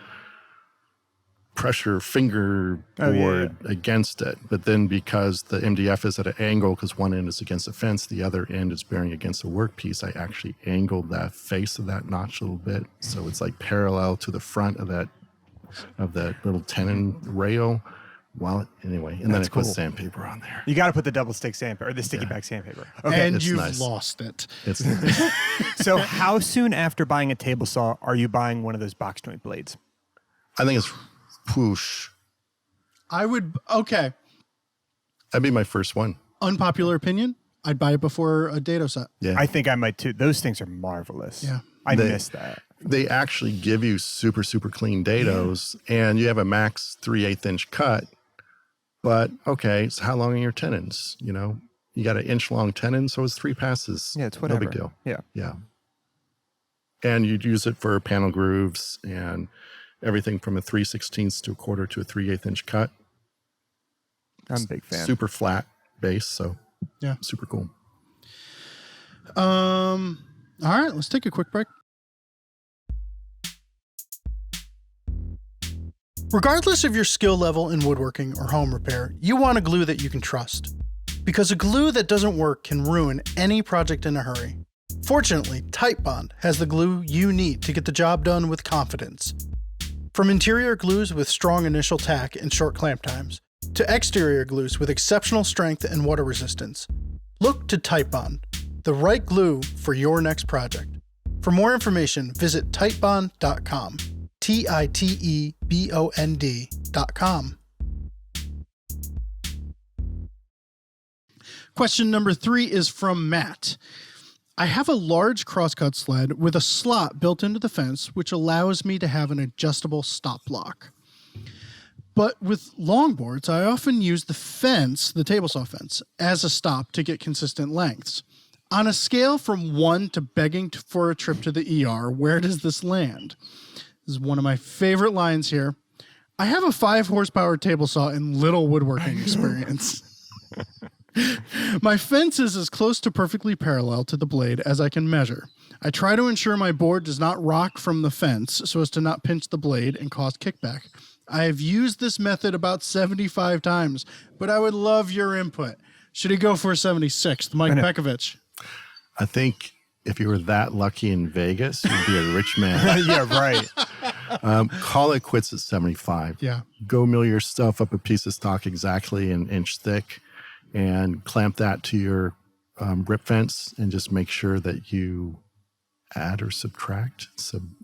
pressure finger board against it. But then because the MDF is at an angle, because one end is against the fence, the other end is bearing against the workpiece, I actually angled that face of that notch a little bit. So it's like parallel to the front of that little tenon rail. Anyway, and then I put sandpaper on there. You got to put the double stick sandpaper or the sticky back sandpaper. Okay. And it's you've nice. lost it. It's nice. So how soon after buying a table saw are you buying one of those box joint blades? I think it's whoosh. Okay. That'd be my first one. Unpopular opinion. I'd buy it before a dado set. Yeah. I think I might too. Those things are marvelous. Yeah. I miss that. They actually give you super, super clean dados, and you have a max 3/8 inch cut. But okay, so how long are your tenons? You know, you got an inch long tenon, so it's 3 passes. Yeah, it's whatever. No big deal. Yeah. Yeah. And you'd use it for panel grooves and everything from a 3/16 to a 1/4 to a 3/8 inch cut. I'm a big fan. Super flat base, so Yeah. super cool. All right, let's take a quick break. Regardless of your skill level in woodworking or home repair, you want a glue that you can trust. Because a glue that doesn't work can ruin any project in a hurry. Fortunately, Titebond has the glue you need to get the job done with confidence. From interior glues with strong initial tack and short clamp times, to exterior glues with exceptional strength and water resistance, look to Titebond, the right glue for your next project. For more information, visit titebond.com. Titebond.com. Question number 3 is from Matt. I have a large crosscut sled with a slot built into the fence, which allows me to have an adjustable stop block. But with longboards, I often use the fence, the table saw fence, as a stop to get consistent lengths. On a scale from 1 to begging for a trip to the ER, where does this land? This is one of my favorite lines here. I have a 5 horsepower table saw and little woodworking experience. My fence is as close to perfectly parallel to the blade as I can measure. I try to ensure my board does not rock from the fence so as to not pinch the blade and cause kickback. I have used this method about 75 times, but I would love your input. Should he go for a 76th? Mike Pekovich. I think if you were that lucky in Vegas, you'd be a rich man. Yeah, right. Call it quits at 75. Yeah. Go mill your stuff up a piece of stock exactly an inch thick and clamp that to your rip fence and just make sure that you add or subtract.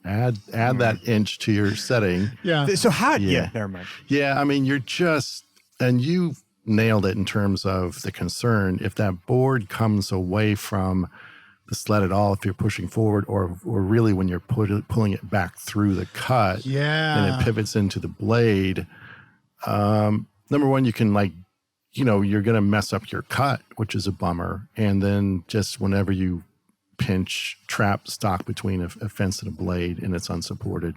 Add that inch to your setting. Yeah. So how? Yeah. Yeah, never mind. Yeah, I mean, and you nailed it in terms of the concern. If that board comes away from the sled at all, if you're pushing forward or really when you're pulling it back through the cut and it pivots into the blade, number one, you can you're going to mess up your cut, which is a bummer. And then just whenever you trap stock between a fence and a blade and it's unsupported,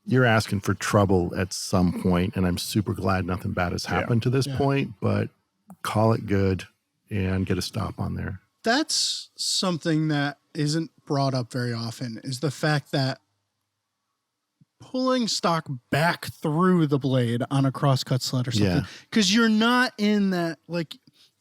you're asking for trouble at some point. And I'm super glad nothing bad has happened to this point, but call it good and get a stop on there. That's something that isn't brought up very often, is the fact that pulling stock back through the blade on a crosscut sled or something, because you're not in that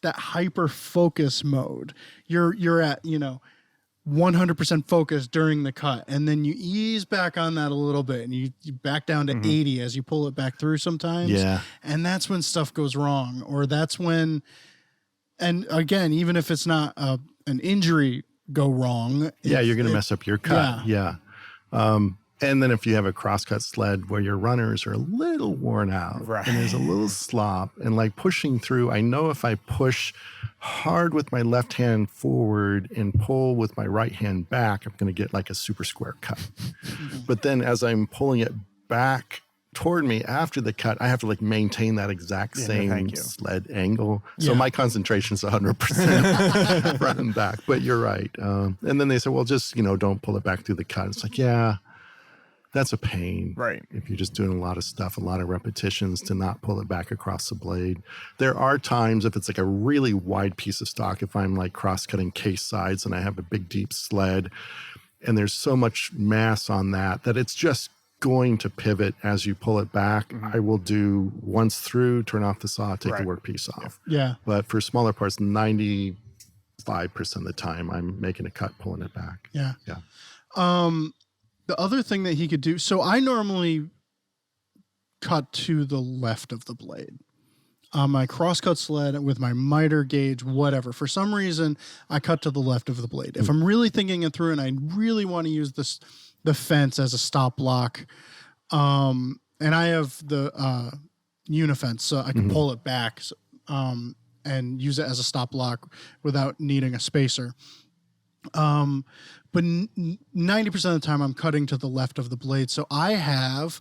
that hyper focus mode. You're at 100% focus during the cut, and then you ease back on that a little bit, and you back down to 80 as you pull it back through sometimes. Yeah, and that's when stuff goes wrong, or that's when, and again, even if it's not an injury go wrong, you're going to mess up your cut. Yeah. And then if you have a crosscut sled where your runners are a little worn out and there's a little slop and like pushing through, I know if I push hard with my left hand forward and pull with my right hand back, I'm going to get like a super square cut. But then as I'm pulling it back toward me after the cut, I have to like maintain that exact same sled angle. So my concentration is 100% front and back, but you're right. And then they say, well, just, don't pull it back through the cut. It's like, that's a pain. Right. If you're just doing a lot of stuff, a lot of repetitions to not pull it back across the blade. There are times if it's like a really wide piece of stock, if I'm like cross-cutting case sides and I have a big deep sled and there's so much mass on that it's just going to pivot as you pull it back. I will do once through, turn off the saw, take the workpiece off. Yeah. But for smaller parts, 95% of the time I'm making a cut, pulling it back. Yeah. Yeah. The other thing that he could do, so I normally cut to the left of the blade. On my crosscut sled with my miter gauge, whatever. For some reason, I cut to the left of the blade. If I'm really thinking it through and I really want to use the fence as a stop block, and I have the unifence, so I can pull it back and use it as a stop block without needing a spacer. But 90% of the time I'm cutting to the left of the blade. So I have,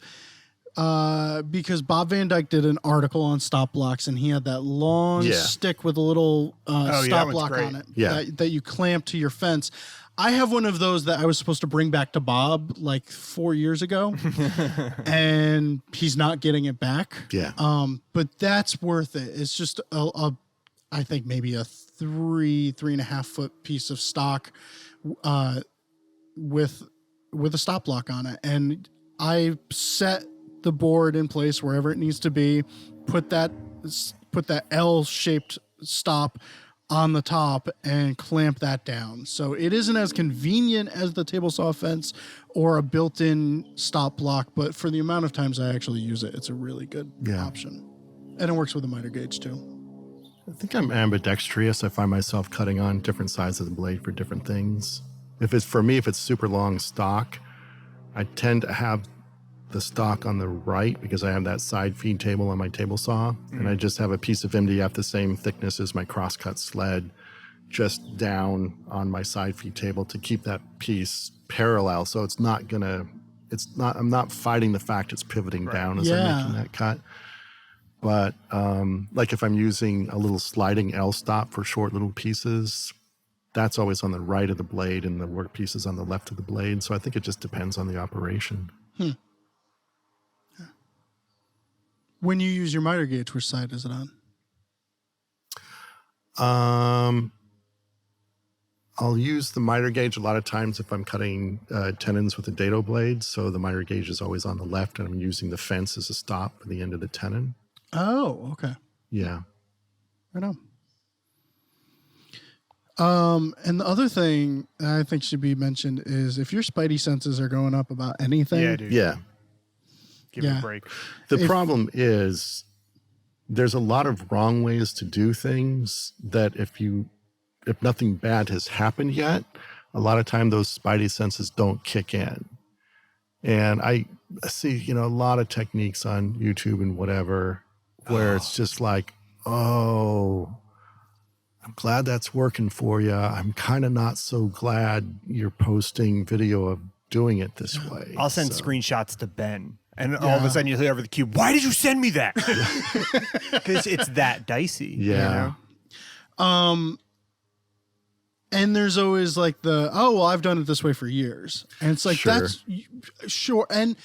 because Bob Van Dyke did an article on stop blocks and he had that long stick with a little stop block on it that you clamp to your fence. I have one of those that I was supposed to bring back to Bob like 4 years ago and he's not getting it back. Yeah. But that's worth it. It's just I think maybe a 3.5 foot piece of stock with a stop block on it, and I set the board in place wherever it needs to be, put that L-shaped stop on the top and clamp that down. So it isn't as convenient as the table saw fence or a built-in stop block, but for the amount of times I actually use it, it's a really good option. And it works with a miter gauge too. I think I'm ambidextrous. I find myself cutting on different sides of the blade for different things. If it's super long stock, I tend to have the stock on the right because I have that side feed table on my table saw. And I just have a piece of MDF the same thickness as my crosscut sled just down on my side feed table to keep that piece parallel. So I'm not fighting the fact it's pivoting down as I'm making that cut. But like if I'm using a little sliding L stop for short little pieces, that's always on the right of the blade and the workpiece is on the left of the blade. So I think it just depends on the operation. When you use your miter gauge, which side is it on? I'll use the miter gauge a lot of times if I'm cutting tenons with a dado blade. So the miter gauge is always on the left and I'm using the fence as a stop for the end of the tenon. Oh, okay. Yeah. Right on. And the other thing I think should be mentioned is if your spidey senses are going up about anything. Yeah, dude. Yeah. Give it a break. The problem is there's a lot of wrong ways to do things that if nothing bad has happened yet, a lot of time those spidey senses don't kick in. And I see, a lot of techniques on YouTube and whatever where it's just like, oh, I'm glad that's working for you. I'm kind of not so glad you're posting video of doing it this way. I'll send screenshots to Ben And all of a sudden you hear over the cube, why did you send me that? Because it's that dicey. Yeah. You know? And there's always like I've done it this way for years. And it's like, that's sure. And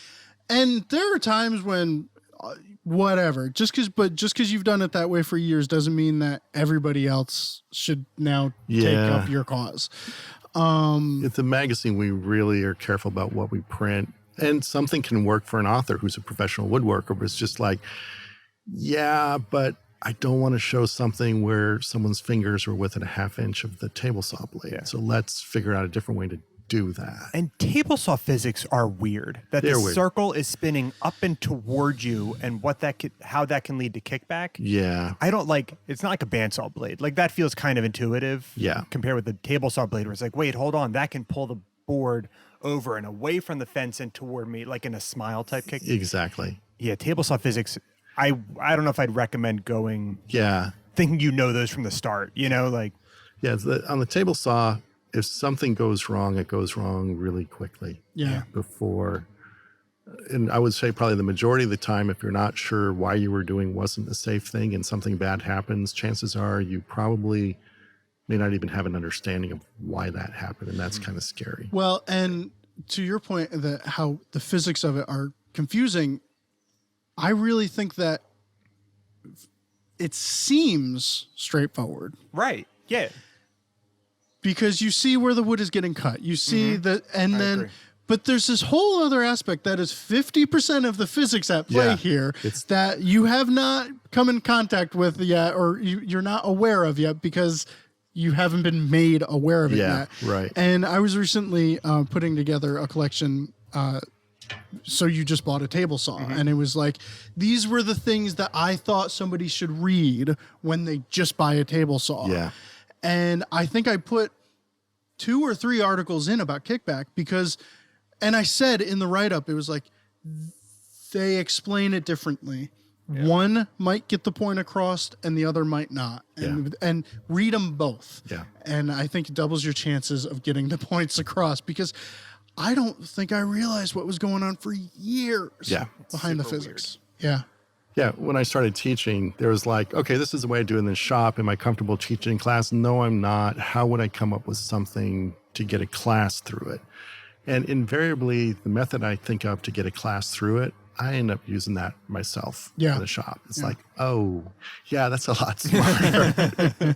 there are times when whatever, just because you've done it that way for years doesn't mean that everybody else should now take up your cause. At the magazine, we really are careful about what we print. And something can work for an author who's a professional woodworker, but it's just like, yeah, but I don't want to show something where someone's fingers are within a half inch of the table saw blade. Yeah. So let's figure out a different way to do that. And table saw physics are weird. They're weird. Circle is spinning up and toward you, and how that can lead to kickback. Yeah. I don't like, it's not like a bandsaw blade. Like that feels kind of intuitive. Yeah. Compared with the table saw blade where it's like, wait, hold on, that can pull the board over and away from the fence and toward me, like in a smile type kick. Exactly. Yeah, table saw physics. I don't know if I'd recommend going. Yeah. Thinking those from the start. Like. Yeah, on the table saw, if something goes wrong, it goes wrong really quickly. Yeah. Before, and I would say probably the majority of the time, if you're not sure why you were doing wasn't a safe thing and something bad happens, chances are you probably may not even have an understanding of why that happened, and that's kind of scary. Well, and to your point that how the physics of it are confusing, I really think that it seems straightforward. Right. Yeah. Because you see where the wood is getting cut. You see but there's this whole other aspect that is 50% of the physics at play here that you have not come in contact with yet, or you're not aware of yet because you haven't been made aware of it yet. Right. And I was recently putting together a collection. So you just bought a table saw, and it was like, these were the things that I thought somebody should read when they just buy a table saw. Yeah. And I think I put 2 or 3 articles in about kickback and I said in the write-up, it was like, they explain it differently. Yeah. One might get the point across and the other might not. And read them both. Yeah. And I think it doubles your chances of getting the points across, because I don't think I realized what was going on for years behind the physics. Weird. Yeah. Yeah, when I started teaching, there was like, okay, this is the way I do it in the shop. Am I comfortable teaching in class? No, I'm not. How would I come up with something to get a class through it? And invariably, the method I think of to get a class through it, I end up using that myself in the shop. It's like, oh, yeah, that's a lot smarter.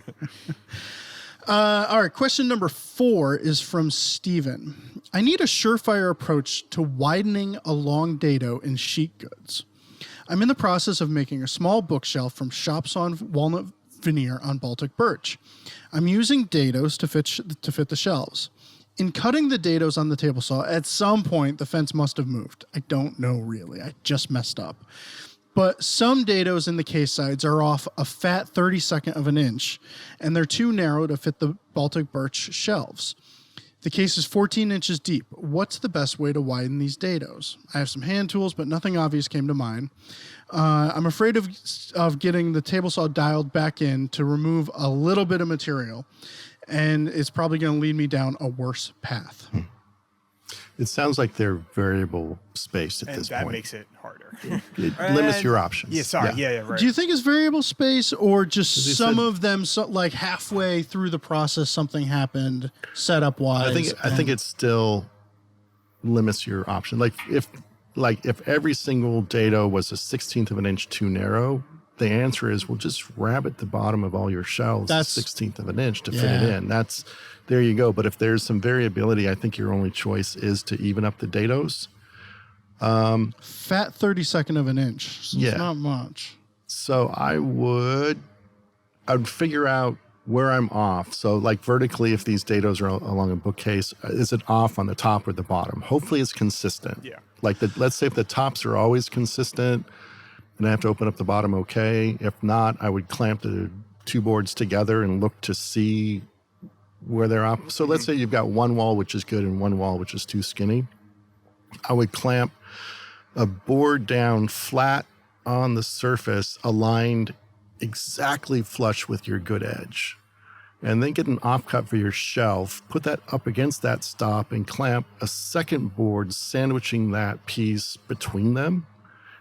All right, question number 4 is from Steven. I need a surefire approach to widening a long dado in sheet goods. I'm in the process of making a small bookshelf from shop sawn walnut veneer on Baltic birch. I'm using dados to fit the shelves. In cutting the dados on the table saw, at some point the fence must have moved. I don't know really. I just messed up. But some dados in the case sides are off a fat 32nd of an inch, and they're too narrow to fit the Baltic birch shelves. The case is 14 inches deep. What's the best way to widen these dados? I have some hand tools, but nothing obvious came to mind. I'm afraid of getting the table saw dialed back in to remove a little bit of material, and it's probably going to lead me down a worse path. It sounds like they're variable spaced at this point. And that makes it harder. It limits your options. Yeah, sorry. Yeah, right. Do you think it's variable space, or just some of them, like halfway through the process, something happened setup wise? I think it still limits your option. Like if every single dado was a 16th of an inch too narrow, the answer is, well, just rabbet the bottom of all your shelves a 16th of an inch to fit it in. There you go. But if there's some variability, I think your only choice is to even up the dados. Fat 32nd of an inch. So it's not much. So I would figure out where I'm off. So like vertically, if these dados are along a bookcase, is it off on the top or the bottom? Hopefully it's consistent. Yeah. Like let's say if the tops are always consistent, and I have to open up the bottom, okay. If not, I would clamp the 2 boards together and look to see where they're off. So let's say you've got one wall which is good and one wall which is too skinny. I would clamp a board down flat on the surface, aligned exactly flush with your good edge. and then get an offcut for your shelf, put that up against that stop and clamp a second board sandwiching that piece between them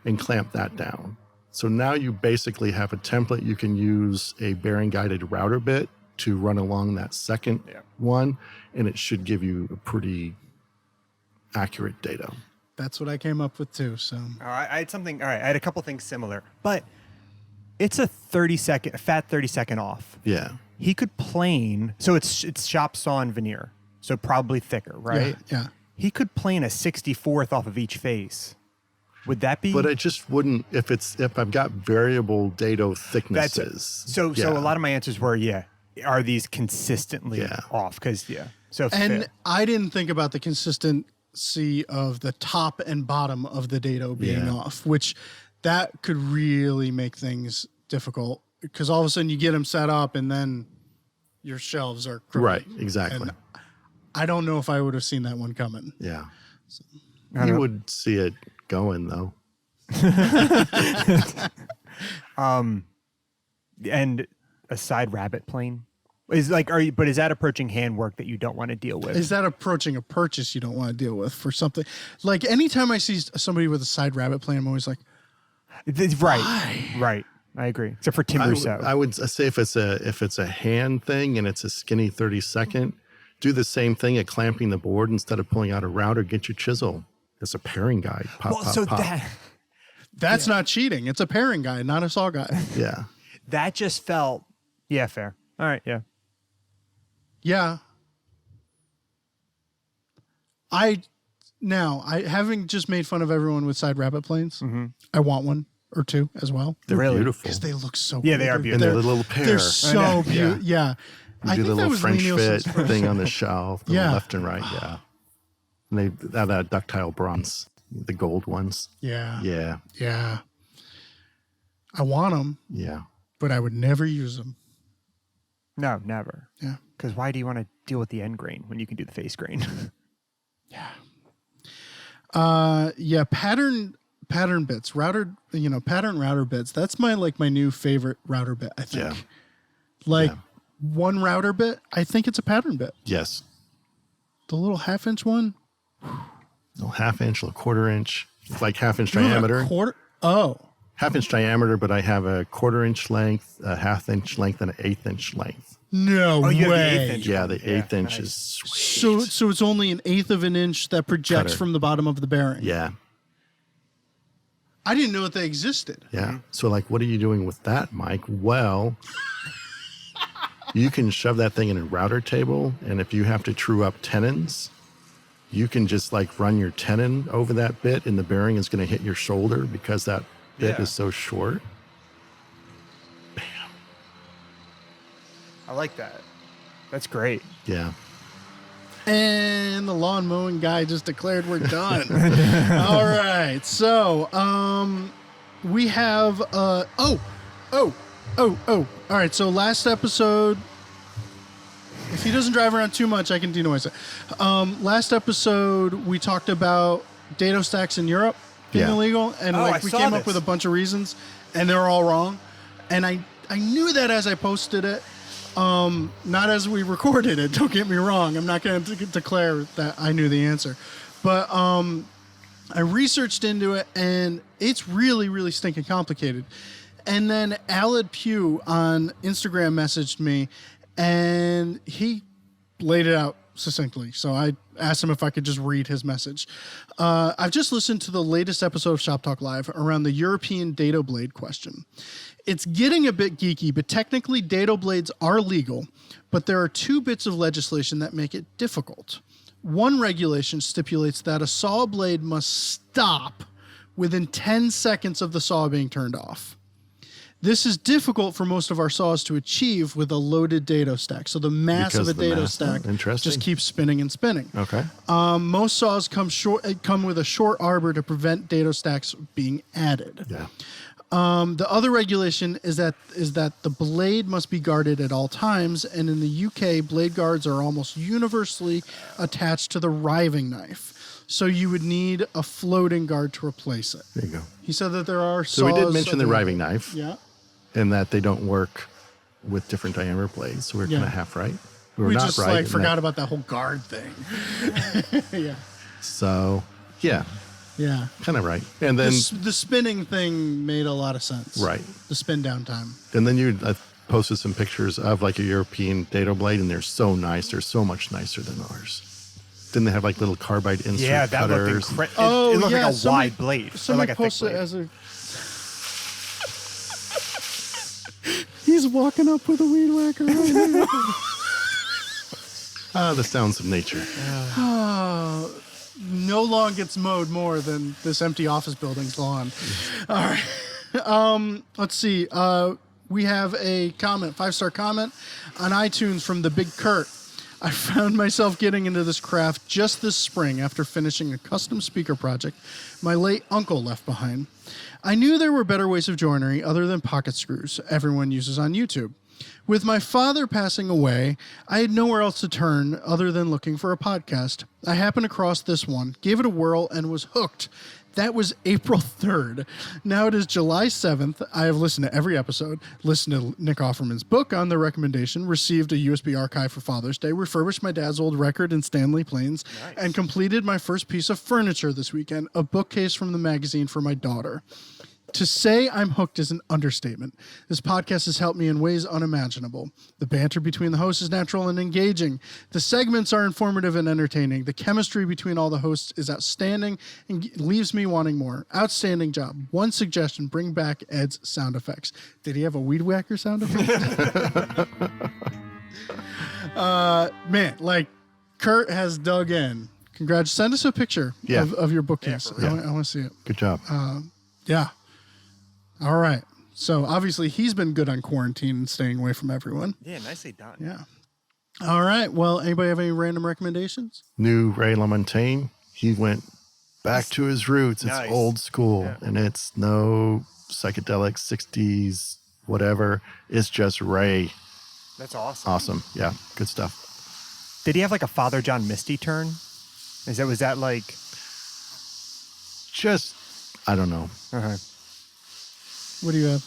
and clamp that down. So now you basically have a template. You can use a bearing guided router bit to run along that second one, and it should give you a pretty accurate data. That's what I came up with too. So I had something. All right, I had a couple things similar, but it's a 30-second off. Yeah. He could plane, so it's shop sawn veneer, so probably thicker, right? Yeah. He could plane a 64th off of each face. Would that be? But I just wouldn't if I've got variable dado thicknesses. So a lot of my answers were are these consistently off? Because I didn't think about the consistency of the top and bottom of the dado being off, which that could really make things difficult because all of a sudden you get them set up and then your shelves are crooked. Right, exactly. And I don't know if I would have seen that one coming. Yeah. So, you would see it going though. And a side rabbet plane is like, but is that approaching handwork that you don't want to deal with? Is that approaching a purchase you don't want to deal with for something? Like anytime I see somebody with a side rabbet plane, I'm always like, right. I agree. Except for Tim Rousseau. I would say if it's a hand thing and it's a skinny 30-second, do the same thing at clamping the board instead of pulling out a router. Get your chisel. It's a pairing guide. Pop. That's not cheating. It's a pairing guide, not a saw guide. Yeah. That just felt fair. All right, Yeah. I having just made fun of everyone with side rabbet planes, I want one or two as well. They're beautiful. Because they look so they are beautiful. And they're a little pair. They're so beautiful. Yeah. You do the little French fit thing on the shelf, the left and right, And they have that ductile bronze, the gold ones. Yeah. Yeah. Yeah. I want them. Yeah. But I would never use them. No, never. Yeah. Because why do you want to deal with the end grain when you can do the face grain? Pattern bits, pattern router bits. That's my new favorite router bit, I think. Yeah. One router bit, I think it's a pattern bit. Yes. The little 1/2 one. Little 1/2 inch, little 1/4 inch, like 1/2 inch diameter. Quarter. Oh. 1/2 inch diameter, but I have a 1/4 inch length, a 1/2 inch length, and an 1/8 inch length. No way. You have the 1/8 inch. Yeah, the 1/8 inch is sweet. So it's only an 1/8 of an inch that projects Cutter. from the bottom of the bearing. Yeah. I didn't know that they existed. Yeah. So what are you doing with that, Mike? Well, you can shove that thing in a router table, and if you have to true up tenons, you can just run your tenon over that bit, and the bearing is going to hit your shoulder because that bit is so short. Bam. I like that. That's great. Yeah. And the lawn mowing guy just declared we're done. All right. So, we have, all right. So last episode, if he doesn't drive around too much, I can denoise it. Last episode, we talked about dado stacks in Europe being illegal. And we came up with a bunch of reasons and they're all wrong. And I knew that as I posted it. Not as we recorded it, don't get me wrong. I'm not going to declare that I knew the answer. But I researched into it, and it's really, really stinking complicated. And then Alad Pugh on Instagram messaged me, and he laid it out succinctly. So I asked him if I could just read his message. I've just listened to the latest episode of Shop Talk Live around the European dado blade question. It's getting a bit geeky, but technically dado blades are legal, but there are two bits of legislation that make it difficult. One regulation stipulates that a saw blade must stop within 10 seconds of the saw being turned off. This is difficult for most of our saws to achieve with a loaded dado stack. So the mass of a dado stack just keeps spinning and spinning. Okay. Most saws come with a short arbor to prevent dado stacks being added. Yeah. The other regulation is that the blade must be guarded at all times, and in the UK, blade guards are almost universally attached to the riving knife. So you would need a floating guard to replace it. There you go. He said that there are saws. So we did mention the riving knife. Yeah. And that they don't work with different diameter blades. So we were Yeah. kind of half right. We were We not just right. like in forgot that. about that whole guard thing. Yeah. So, yeah, Yeah. kind of right. And then, The spinning thing made a lot of sense. Right. The spin down time. and then you posted some pictures of like a European dado blade, and they're so nice. They're so much nicer than ours. Didn't they have like little carbide insert Yeah, that looked cutters? incredible. It looked like a somebody- wide blade. Or Somebody like a thick posted blade. as a. He's walking up with a weed whacker right now. The sounds of nature. No lawn gets mowed more than this empty office building's lawn. All right. Let's see. We have a comment, 5-star comment on iTunes from the Big Kurt. I found myself getting into this craft just this spring after finishing a custom speaker project my late uncle left behind. I knew there were better ways of joinery other than pocket screws everyone uses on YouTube. With my father passing away, I had nowhere else to turn other than looking for a podcast. I happened across this one, gave it a whirl, and was hooked. That was April 3rd. Now it is July 7th. I have listened to every episode, listened to Nick Offerman's book on the recommendation, received a USB archive for Father's Day, refurbished my dad's old record in Stanley Plains, and completed my first piece of furniture this weekend, a bookcase from the magazine for my daughter. To say I'm hooked is an understatement. This podcast has helped me in ways unimaginable. The banter between the hosts is natural and engaging. The segments are informative and entertaining. The chemistry between all the hosts is outstanding and leaves me wanting more. Outstanding job. One suggestion, bring back Ed's sound effects. Did he have a weed whacker sound effect? Man, like Kurt has dug in. Congrats. Send us a picture of your bookcase. Yeah, I want to see it. Good job. Yeah. All right. So obviously he's been good on quarantine and staying away from everyone. Yeah, nicely done. Yeah. All right. Well, anybody have any random recommendations? New Ray LaMontagne. He went back to his roots. Nice. It's old school, Yeah. and it's no psychedelic 60s, whatever. It's just Ray. That's awesome. Awesome. Yeah, good stuff. Did he have like a Father John Misty turn? Was that like? Just, I don't know. Uh-huh. What do you have?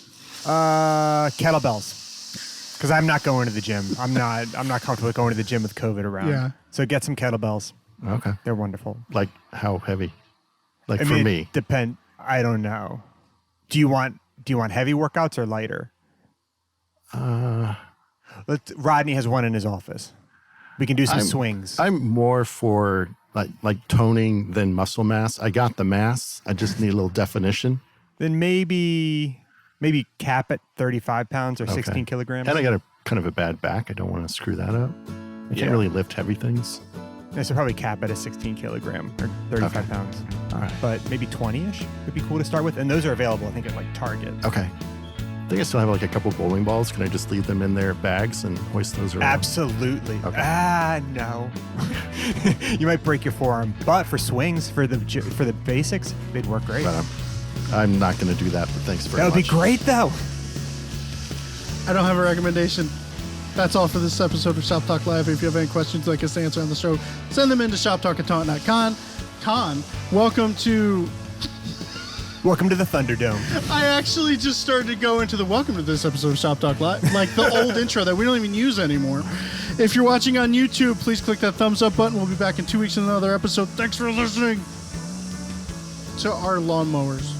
Kettlebells. Because I'm not going to the gym. I'm not comfortable going to the gym with COVID around. Yeah. So get some kettlebells. Okay. They're wonderful. Like how heavy? Like I for mean, me. I don't know. Do you want heavy workouts or lighter? Rodney has one in his office. We can do some swings. I'm more for like toning than muscle mass. I got the mass. I just need a little definition. Then maybe cap at 35 pounds or 16 kilograms. And I got a kind of a bad back. I don't want to screw that up. I can't really lift heavy things. I should probably cap at a 16 kilogram or 35 pounds. All right. But maybe 20-ish would be cool to start with. And those are available, I think, at like Target. Okay. I think I still have like a couple bowling balls. Can I just leave them in their bags and hoist those around? Absolutely. Okay. No. You might break your forearm, but for swings, for the basics, they'd work great. But I'm not going to do that, but thanks very That much. would be great, though. I don't have a recommendation. That's all for this episode of Shop Talk Live. If you have any questions you'd like us to answer on the show, send them into shoptalk@taunt.com. Con, welcome to the Thunderdome. I actually just started to go into the welcome to this episode of Shop Talk Live, like the old intro that we don't even use anymore. If you're watching on YouTube, please click that thumbs up button. We'll be back in 2 weeks in another episode. Thanks for listening to our lawnmowers.